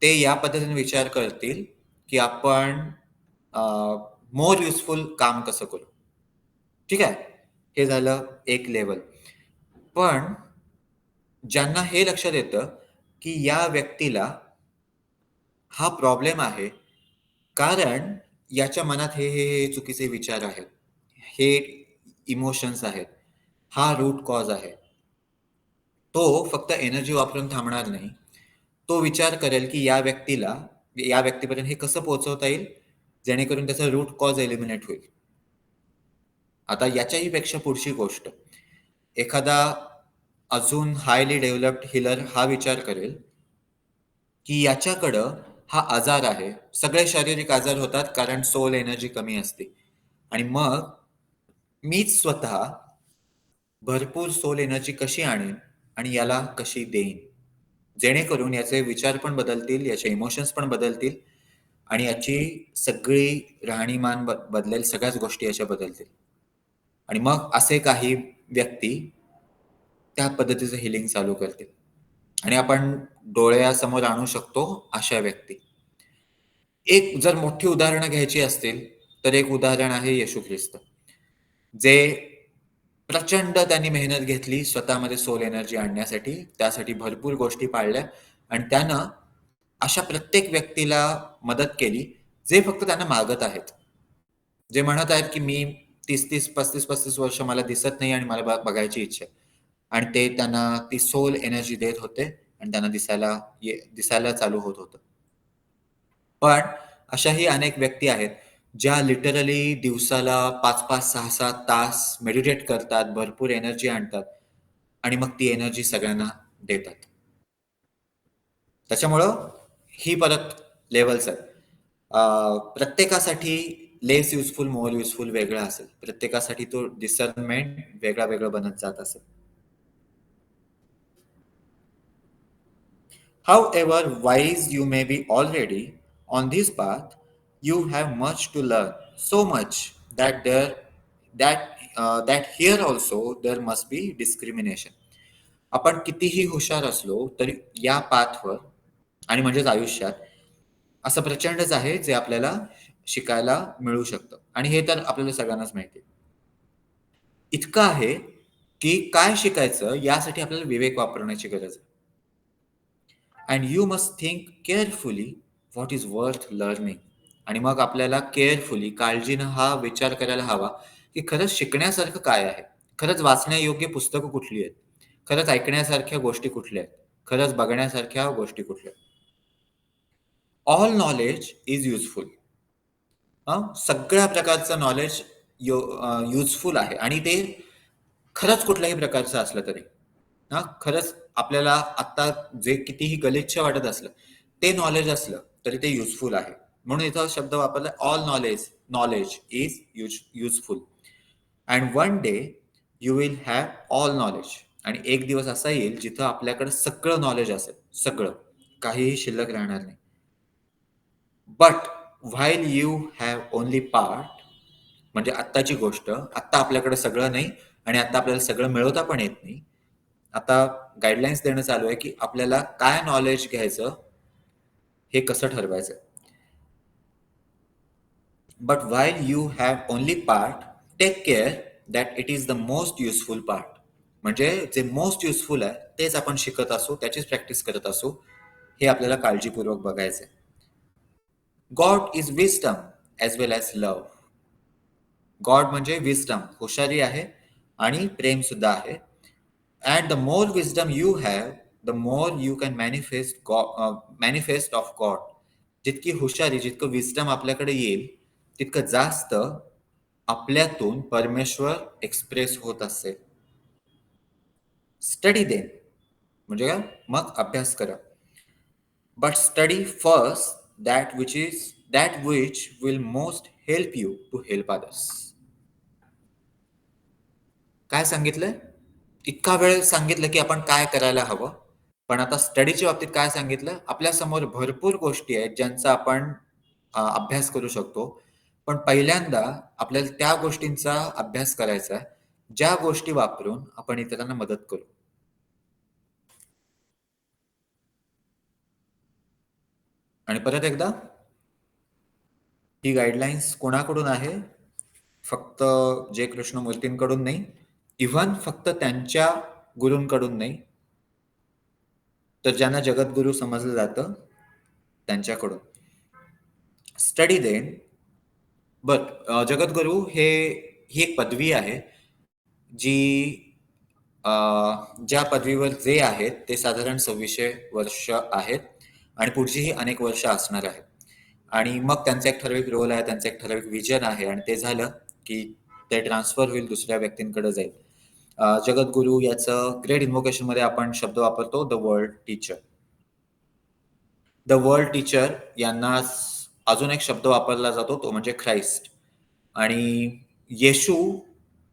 [SPEAKER 1] ते या पद्धतीने विचार करतील, की आपण मोर युजफुल काम कसं करू? ठीक आहे? हे झालं एक लेव्हल. पण ज्यांना हे लक्षात येतं, की या व्यक्तीला हा प्रॉब्लेम आहे, कारण याच्या मनात हे चुकीचे विचार आहेत. हे इमोशन्स आहेत. हा रूट कॉज आहे. तो फक्त एनर्जी वापरून थांबणार नाही. तो विचार करेल, की या व्यक्तीपर्यंत हे कसं पोहोचवता येईल, जेणेकरून त्याचा रूट कॉज एलिमिनेट होईल. आता याच्याही पेक्षा पुढची गोष्ट, एखादा अजून हायली डेव्हलप्ड हीलर हा विचार करेल, की याच्याकडं हा आजार आहे. सगळे शारीरिक आजार होतात कारण सोल एनर्जी कमी असते. आणि मग मीच स्वतः भरपूर सोल एनर्जी कशी आणीन आणि याला कशी देईन, जेणेकरून याचे विचार पण बदलतील, याचे इमोशन्स पण बदलतील आणि याची सगळी राहणीमान बदलेल, सगळ्याच गोष्टी याच्या बदलतील. आणि मग असे काही व्यक्ती त्या पद्धतीचं हिलिंग चालू करतील आणि आपण डोळ्यासमोर आणू शकतो अशा व्यक्ती. एक जर मोठी उदाहरणं घ्यायची असतील, तर एक उदाहरण आहे येशू ख्रिस्त, जे प्रचंड त्यांनी मेहनत घेतली स्वतःमध्ये सोल एनर्जी आणण्यासाठी. त्यासाठी भरपूर गोष्टी पाळल्या आणि त्यानं अशा प्रत्येक व्यक्तीला मदत केली, जे फक्त त्यांना मागत आहेत. जे म्हणत आहेत, की मी 30-30, 35-35 वर्ष मला दिसत नाही आणि मला बघायची इच्छा आहे. आणि ते त्यांना ती सोल एनर्जी देत होते आणि त्यांना दिसायला चालू होत होतं. पण अशाही अनेक व्यक्ती आहेत, ज्या लिटरली दिवसाला 5-5, 6-6 तास मेडिटेट करतात, भरपूर एनर्जी आणतात आणि मग ती एनर्जी सगळ्यांना देतात. त्याच्यामुळं ही परत लेव्हल्स आहेत. प्रत्येकासाठी लेस युजफुल, मोर युजफुल वेगळा असेल. प्रत्येकासाठी तो डिसर्नमेंट वेगळा बनत जात असेल. However wise you may be already on this path, you have much to learn. So much that here also there must be discrimination. आपण कितीही हुशार असलो तरी या पाथवर आणि म्हणजेच आयुष्यात असं प्रचंडच आहे जे आपल्याला शिकायला मिळू शकतं. आणि हे तर आपल्याला सगळ्यांनाच माहिती आहे. इतकं आहे की काय शिकायचं यासाठी आपल्याला विवेक वापरण्याची गरज आहे. And you must think carefully what is worth learning. आणि मग आपल्याला केअरफुली, काळजीनं हा विचार करायला हवा, की खरंच शिकण्यासारखं काय आहे? खरंच वाचण्यायोग्य पुस्तकं कुठली आहेत? खरंच ऐकण्यासारख्या गोष्टी कुठल्या आहेत? खरंच बघण्यासारख्या गोष्टी कुठल्या आहेत? All knowledge is useful. सगळ्या प्रकारचं नॉलेज युजफुल आहे आणि ते खरंच कुठल्याही प्रकारचं असलं तरी. खरंच आपल्याला आत्ता जे कितीही गलिच्छ वाटत असलं, ते नॉलेज असलं तरी ते युजफुल आहे. म्हणून इथं शब्द वापरला, all knowledge is useful. And one day you will have all knowledge. आणि एक दिवस असा येईल जिथं आपल्याकडे सगळं नॉलेज असेल, सगळं, काहीही शिल्लक राहणार नाही. But while you have only part, म्हणजे आत्ताची गोष्ट, आत्ता आपल्याकडे सगळं नाही आणि आत्ता आपल्याला सगळं मिळवता पण येत नाही. आता गाईडलाईन्स देणं चालू आहे, की आपल्याला काय नॉलेज घ्यायचं, हे कसं ठरवायचं. But while you have only part, take care that it is the most useful part. म्हणजे जे मोस्ट युजफुल आहे तेच आपण शिकत असू, त्याचीच प्रॅक्टिस करत असू, हे आपल्याला काळजीपूर्वक बघायचं आहे. God is wisdom as well as love. God म्हणजे विस्डम, हुशारी आहे आणि प्रेम सुद्धा आहे. And the more wisdom you have, the more you can manifest of God. जितकी हुशारी, जितकं विस्डम आपल्याकडे येईल, तितकं जास्त आपल्यातून परमेश्वर एक्सप्रेस होत असेल. स्टडी देन, म्हणजे काय? मग अभ्यास करा. But study first that which will most help you to help others. काय सांगितलंय? इतका वेळ सांगितलं की आपण काय करायला हवं. पण आता स्टडीच्या बाबतीत काय सांगितलं? आपल्यासमोर भरपूर गोष्टी आहेत ज्यांचा आपण अभ्यास करू शकतो. पण पहिल्यांदा आपल्याला त्या गोष्टींचा अभ्यास करायचा आहे, ज्या गोष्टी वापरून आपण इतरांना मदत करू. आणि परत एकदा, ही गाईडलाईन्स कोणाकडून आहे? फक्त जे कृष्णमूर्तींकडून नाही, इव्हन फक्त त्यांच्या गुरूंकडून नाही, तर ज्यांना जगद्गुरू समजलं जातं त्यांच्याकडून. स्टडी देन बट जगद्गुरू ही एक पदवी आहे जी अ, ज्या पदवीवर जे आहेत ते साधारण 2600 वर्ष आहेत आणि पुढचीही अनेक वर्ष असणार आहेत. आणि मग त्यांचा एक ठराविक रोल आहे, त्यांचं एक ठराविक विजन आहे आणि ते झालं की ते ट्रान्सफर होईल, दुसऱ्या व्यक्तींकडे जाईल. जगद्गुरू याचं ग्रेट इन्व्होकेशनमध्ये आपण शब्द वापरतो the world teacher. The world teacher यांना अजून एक शब्द वापरला जातो तो म्हणजे ख्राइस्ट. आणि येशू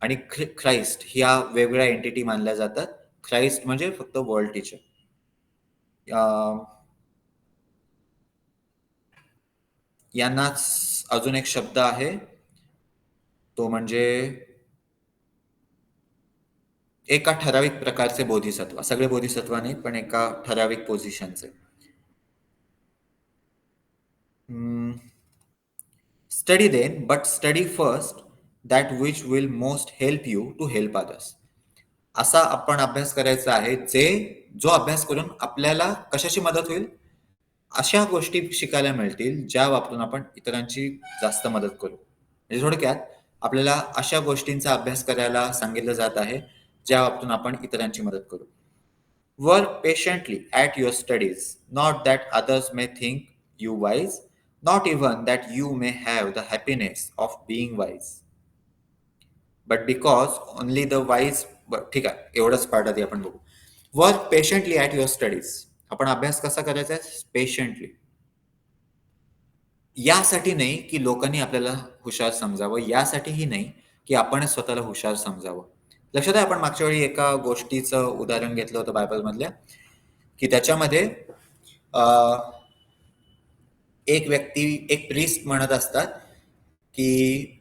[SPEAKER 1] आणि ख्राइस्ट ह्या वेगळ्या एंटिटी मानल्या जातात. ख्राइस्ट म्हणजे फक्त वर्ल्ड टीचर. यांनाच अजून एक शब्द आहे तो म्हणजे एका ठराविक प्रकारचे बोधिसत्व. सगळे बोधिसत्व नाही पण एका ठराविक पोझिशनचे. Study then but study first that which will most help you to help others. असा आपण अभ्यास करायचा आहे जो अभ्यास करून आपल्याला कशाची मदत होईल, अशा गोष्टी शिकायला मिळतील ज्या वापरून आपण इतरांची जास्त मदत करू. म्हणजे थोडक्यात आपल्याला अशा गोष्टींचा अभ्यास करायला सांगितलं जात आहे ज्या वापरून आपण इतरांची मदत करू. Work patiently at your studies, not that others may think you wise, not even that you may have the happiness of being wise, but because only the wise. ठीक आहे, एवढंच पार्ट आधी आपण बघू. Work patiently at your studies. आपण अभ्यास कसा करायचा आहे? पेशंटली. यासाठी नाही की लोकांनी आपल्याला हुशार समजावं, यासाठीही नाही की आपण स्वतःला हुशार समजावं. लक्षात आहे, आपण मागच्या वेळी एका गोष्टीचं उदाहरण घेतलं होतं बायबलमधल्या, की त्याच्यामध्ये एक व्यक्ती, एक प्रीस्ट म्हणत असतात की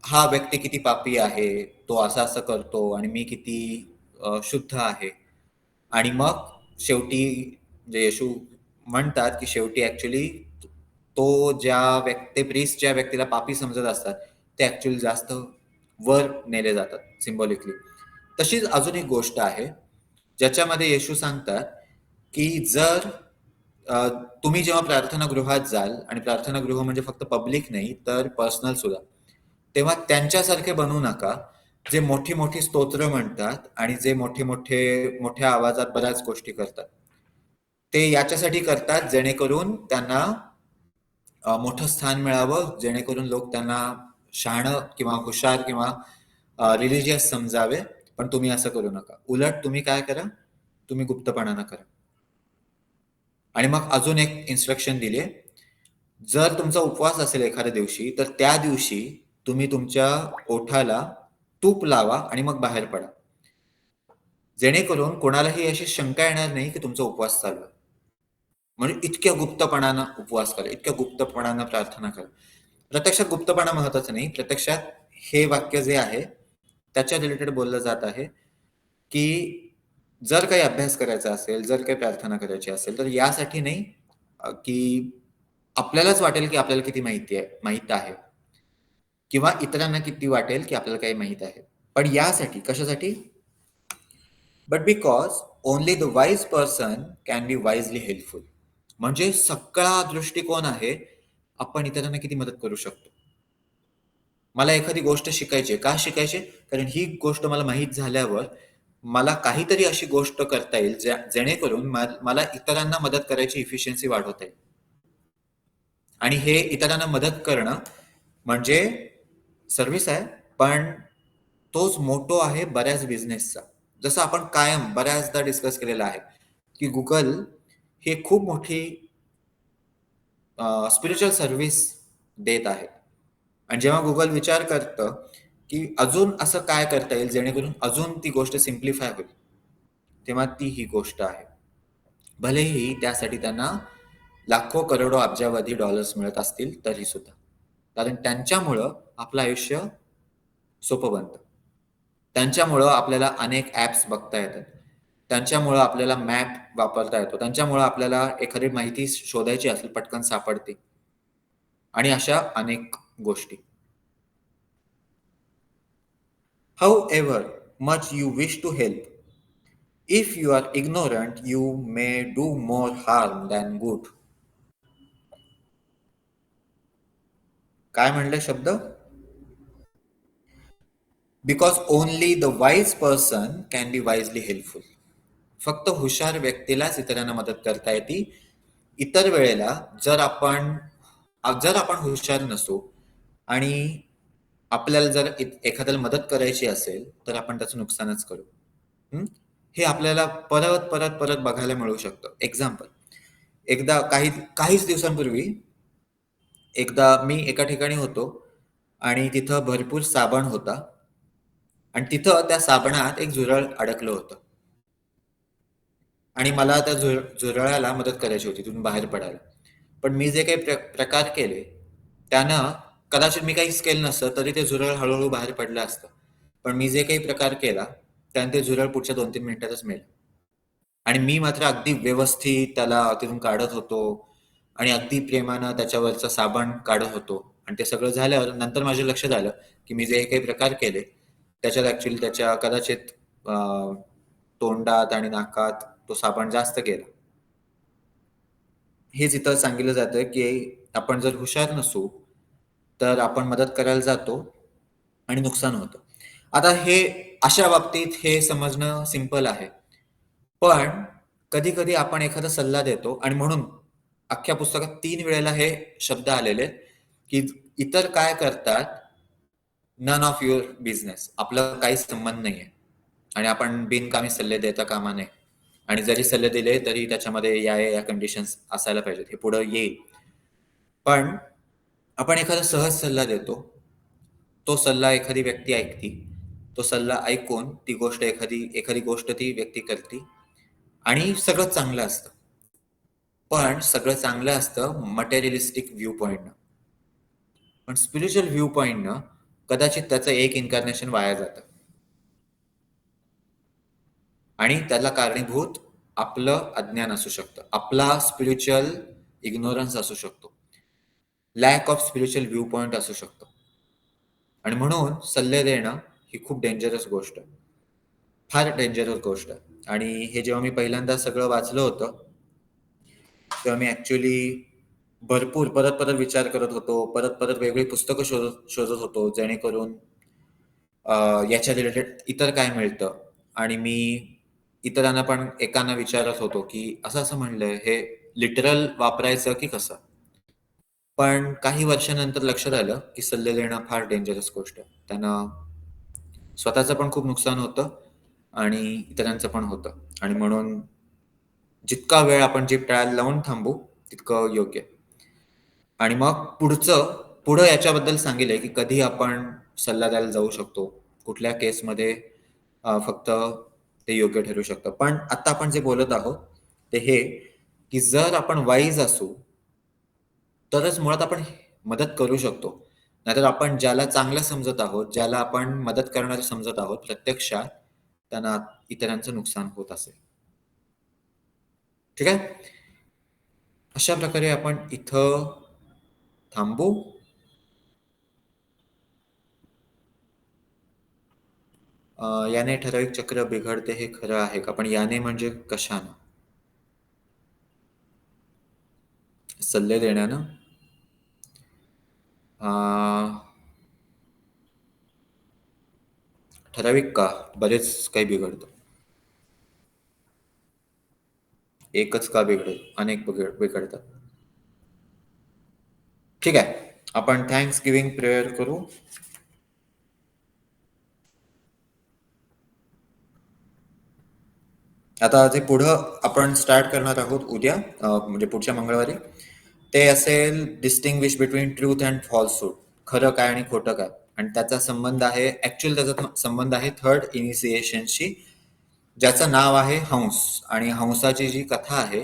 [SPEAKER 1] हा व्यक्ती किती पापी आहे, तो असं असं करतो आणि मी किती शुद्ध आहे. आणि मग शेवटी जे येशू म्हणतात की शेवटी ऍक्च्युली तो ते प्रीस्ट ज्या व्यक्तीला पापी समजत असतात ते ऍक्च्युअली जास्त वर नेले जातात सिम्बॉलिकली. तशीच अजून एक गोष्ट आहे ज्याच्यामध्ये येशू सांगतात की जर तुम्ही जेव्हा प्रार्थनागृहात जाल, आणि प्रार्थनागृह म्हणजे फक्त पब्लिक नाही तर पर्सनल सुद्धा, तेव्हा त्यांच्यासारखे बनवू नका जे मोठी मोठी स्तोत्र म्हणतात आणि जे मोठ्या आवाजात बऱ्याच गोष्टी करतात. ते याच्यासाठी करतात जेणेकरून त्यांना मोठं स्थान मिळावं, जेणेकरून लोक त्यांना शहाणं किंवा हुशार किंवा रिलिजियस समजावे. पण तुम्ही असं करू नका. उलट तुम्ही काय करा, तुम्ही गुप्तपणानं करा. आणि मग अजून एक इन्स्ट्रक्शन दिली, जर तुमचा उपवास असेल एखाद्या दिवशी तर त्या दिवशी तुम्ही तुमच्या ओठाला तूप लावा आणि मग बाहेर पडा, जेणेकरून कोणालाही अशी शंका येणार नाही की तुमचा उपवास चालू आहे. म्हणजे इतक्या गुप्तपणानं उपवास करा, इतक्या गुप्तपणानं प्रार्थना करा. प्रत्यक्षात गुप्तपणा महत्वाचं नाही, प्रत्यक्षात हे वाक्य जे आहे त्याच्या रिलेटेड बोललं जात आहे की जर काही अभ्यास करायचा असेल, जर काही प्रार्थना करायची असेल तर यासाठी नाही की आपल्यालाच वाटेल की आपल्याला किती माहित आहे किंवा इतरांना किती वाटेल की आपल्याला काही माहित आहे, पण यासाठी कशासाठी? But because only the wise person can be wisely helpful. म्हणजे सगळा दृष्टिकोन आहे आपण इतरांना किती मदत करू शकतो. मला एखादी गोष्ट शिकायची, का शिकायची? कारण ही गोष्ट मला माहीत झाल्यावर मला काहीतरी अशी गोष्ट करता येईल जेणेकरून मला इतरांना मदत करायची इफिशियन्सी वाढवता येईल. आणि हे इतरांना मदत करणं म्हणजे सर्व्हिस आहे, पण तोच मोटो आहे बऱ्याच बिझनेसचा. जसं आपण कायम बऱ्याचदा डिस्कस केलेला आहे की गुगल हे खूप मोठी स्पिरिच्युअल सर्व्हिस देत आहे. आणि जेव्हा गुगल विचार करतं की अजून असं काय करता येईल जेणेकरून अजून ती गोष्ट सिम्प्लिफाय होईल, तेव्हा ती ही गोष्ट आहे. भलेही त्यासाठी त्यांना लाखो करोडो अब्जावधी डॉलर्स मिळत असतील तरी सुद्धा, कारण त्यांच्यामुळं आपलं आयुष्य सोपं बनतं. त्यांच्यामुळं आपल्याला अनेक ॲप्स बघता येतात, त्यांच्यामुळं आपल्याला मॅप वापरता येतो, त्यांच्यामुळं आपल्याला एखादी माहिती शोधायची असेल पटकन सापडते आणि अशा अनेक गोष्टी. However much you wish to help, if you are ignorant, you may do more harm than good. काय म्हणले शब्द? Because only the wise person can be wisely helpful. फक्त हुशार व्यक्तीलाच इतरांना मदत करता येते. इतर वेळेला जर आपण हुशार नसू आणि आपल्याला जर एखाद्याला मदत करायची असेल तर आपण त्याचं नुकसानच करू. हं? हे आपल्याला परत परत परत बघायला मिळू शकतं. एक्झाम्पल, एकदा काहीच दिवसांपूर्वी एकदा मी एका ठिकाणी होतो आणि तिथं भरपूर साबण होता आणि तिथं त्या साबणात एक झुरळ अडकलं होतं आणि मला त्या झुरळाला मदत करायची होती तिथून बाहेर पडायला. पण मी जे काही प्रकार केले त्यानं कदाचित मी काहीच केलं नसतं तरी ते झुरळ हळूहळू बाहेर पडलं असतं. पण मी जे काही प्रकार केला त्यानं ते झुरळ पुढच्या 2-3 मिनिटातच मेलं. आणि मी मात्र अगदी व्यवस्थित त्याला तिथून काढत होतो आणि अगदी प्रेमानं त्याच्यावरचं साबण काढत होतो आणि ते सगळं झाल्यावर नंतर माझ्या लक्षात आलं की मी जे काही प्रकार केले त्याच्यात ऍक्च्युली त्याच्या कदाचित तोंडात आणि नाकात तो साबण जास्त गेला. हेच इथं सांगितलं जातं की आपण जर हुशार नसू तर आपण मदत करायला जातो आणि नुकसान होतं. आता हे अशा बाबतीत हे समजणं सिंपल आहे. पण कधी-कधी आपण एखादा सल्ला देतो आणि म्हणून अख्ख्या पुस्तकात 3 वेळेला हे शब्द आलेले आहेत, की इतर काय करतात, नन ऑफ युअर बिझनेस. आपला काहीच संबंध नाहीये आणि आपण बिनकामी सल्ले देता कामा नये आणि जरी सल्ले दिले तरी त्याच्यामध्ये या कंडिशन्स असायला पाहिजेत. हे पुढं येईल. पण आपण एखादा सहज सल्ला देतो. तो सल्ला एखादी व्यक्ती ऐकती. तो सल्ला ऐकून ती गोष्ट एखादी गोष्ट ती व्यक्ती करते आणि सगळं चांगलं असतं. पण सगळं चांगलं असतं मटेरियलिस्टिक व्ह्यू पॉइंटनं. पण स्पिरिच्युअल व्ह्यू पॉइंटनं कदाचित त्याचं एक इन्कार्नेशन वाया जातं. आणि त्याला कारणीभूत आपलं अज्ञान असू शकतं. आपला स्पिरिच्युअल इग्नोरन्स असू शकतो. Lack of spiritual view point असू शकतो. आणि म्हणून सल्ले देणं ही खूप डेंजरस गोष्ट आहे. फार डेंजरस गोष्ट आहे. आणि हे जेव्हा मी पहिल्यांदा सगळं वाचलं होतं, तेव्हा मी ॲक्चुअली भरपूर परत-परत विचार करत होतो. परत-परत वेगळी पुस्तकं शोधत शोधत होतो, जेणेकरून याच्या रिलेटेड इतर काय मिळतं आणि मी इतरांना पण एकांना विचारत होतो, की असं-असं म्हणलंय, हे लिटरल वापरायचं की कसं? पण काही वर्षानंतर लक्षात आलं, की सल्ले देणं फार डेंजरस गोष्ट आहे. त्यानं स्वतःचं पण खूप नुकसान होतं आणि इतरांचं पण होतं आणि म्हणून जितका वेळ आपण जीभ तळाला लावून थांबू, तितकं योग्य. आणि मग पुढं याच्याबद्दल सांगितलंय, की कधी आपण सल्ला द्यायला जाऊ शकतो. कुठल्या केसमध्ये फक्त ते योग्य ठरू शकतं. पण आता आपण जे बोलत आहोत, ते हे, की जर आपण वाईज असू, तरच मुळात आपण मदत करू शकतो. नाहीतर आपण ज्याला चांगलं समजत आहोत, ज्याला आपण मदत करणारं समजत आहोत, प्रत्यक्षात त्यांना इतरांचं नुकसान होत असेल. ठीक आहे? अशा प्रकारे आपण इथं थांबू. याने ठराविक चक्र बिघडते हे खरं आहे का? पण याने म्हणजे कशानं? सल्ले देण्यानं? ठराविक का? बरेच काही बिघडतं. एकच का बिघडेल? अनेक बिघडतात. ठीक आहे. आपण थँक्स गिव्हिंग प्रेयर करू. आता जे पुढं आपण स्टार्ट करणार आहोत उद्या, म्हणजे पुढच्या मंगळवारी, ते असेल डिस्टिंग्विश बिटवीन ट्रूथ अँड फॉल्सहूड. खरं काय आणि खोटं काय. आणि त्याचा संबंध आहे, ऍक्च्युअली त्याचा संबंध आहे थर्ड इनिशिएशनशी, ज्याचं नाव आहे हंस. आणि हंसाची जी कथा आहे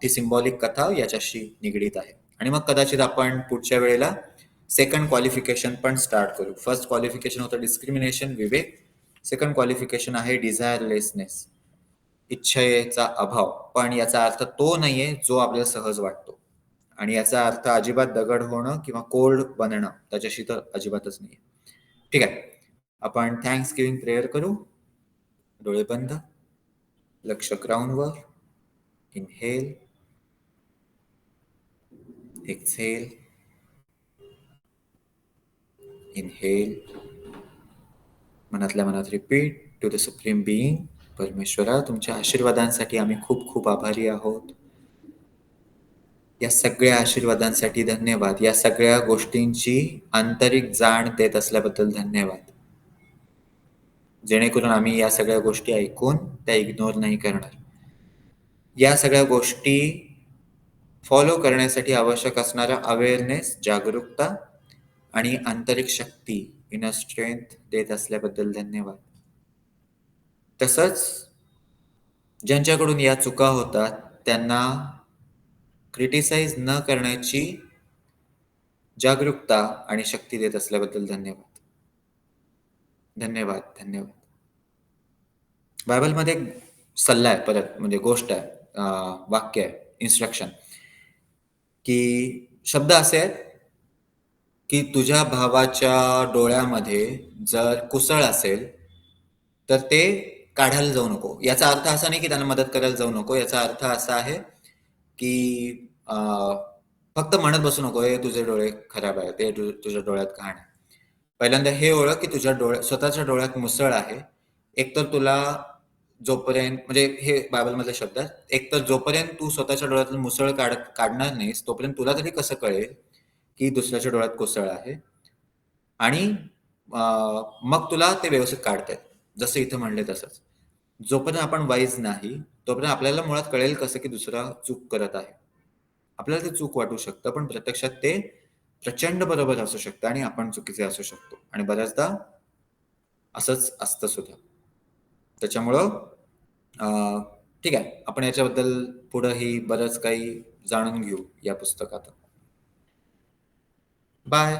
[SPEAKER 1] ती सिम्बॉलिक कथा याच्याशी निगडीत आहे. आणि मग कदाचित आपण पुढच्या वेळेला सेकंड क्वालिफिकेशन पण स्टार्ट करू. फर्स्ट क्वालिफिकेशन होतं डिस्क्रिमिनेशन, विवेक. सेकंड क्वालिफिकेशन आहे डिझायरलेसनेस, इच्छेचा अभाव. पण याचा अर्थ तो नाहीये जो आपल्याला सहज वाटतो. आणि याचा अर्थ अजिबात दगड होणं किंवा कोल्ड बनणं त्याच्याशी तर अजिबातच नाहीये. ठीक आहे. आपण थँक्स गिव्हिंग प्रेयर करू. डोळे बंद, लक्ष ग्राउंडवर. Inhale, exhale. इनहेल, मनातल्या मनात repeat to the supreme being. परमेश्वरा, तुमच्या आशीर्वादांसाठी आम्ही खूप खूप आभारी आहोत. या सगळ्या आशीर्वादांसाठी धन्यवाद. या सगळ्या गोष्टींची आंतरिक जाण देत असल्याबद्दल धन्यवाद. जेणेकरून आम्ही या सगळ्या गोष्टी ऐकून त्या इग्नोर नाही करणार. या सगळ्या गोष्टी फॉलो करण्यासाठी आवश्यक असणारा अवेअरनेस, जागरूकता आणि आंतरिक शक्ती, इनर स्ट्रेंथ देत असल्याबद्दल धन्यवाद. तसंच ज्यांच्याकडून या चुका होतात त्यांना क्रिटिसाइज न करण्याची जागरूकता आणि शक्ती देत असल्याबद्दल धन्यवाद. धन्यवाद, धन्यवाद. बायबलमध्ये एक सल्ला आहे, परत म्हणजे गोष्ट आहे, वाक्य आहे, इन्स्ट्रक्शन, की शब्द असे आहेत की तुझ्या भावाच्या डोळ्यामध्ये जर कुसळ असेल तर ते काढायला जाऊ नको. याचा अर्थ असा नाही की त्यांना मदत करायला जाऊ नको. याचा अर्थ असा आहे की फक्त म्हणत बसू नको, हे तुझे डोळे खराब आहेत, ते तुझ्या डोळ्यात घाण आहे. पहिल्यांदा हे ओळख की तुझ्या स्वतःच्या डोळ्यात मुसळ आहे. एकतर तुला जोपर्यंत, म्हणजे हे बायबलमधले शब्द आहेत, एकतर जोपर्यंत तू स्वतःच्या डोळ्यातून मुसळ काढणार नाहीस तोपर्यंत तुला तरी कसं कळेल की दुसऱ्याच्या डोळ्यात कोसळ आहे. आणि मग तुला ते व्यवस्थित काढता येत, जसं इथं म्हणले तसंच. जोपर्यंत आपण वाईज नाही तोपर्यंत आपल्याला मुळात कळेल कसं की दुसरा चूक करत आहे. आपल्याला ते चूक वाटू शकतं, पण प्रत्यक्षात ते प्रचंड बरोबर असू शकतं आणि आपण चुकीचे असू शकतो. आणि बऱ्याचदा असंच असतं सुद्धा. त्याच्यामुळं ठीक आहे, आपण याच्याबद्दल पुढंही बरंच काही जाणून घेऊ या पुस्तकात. बाय.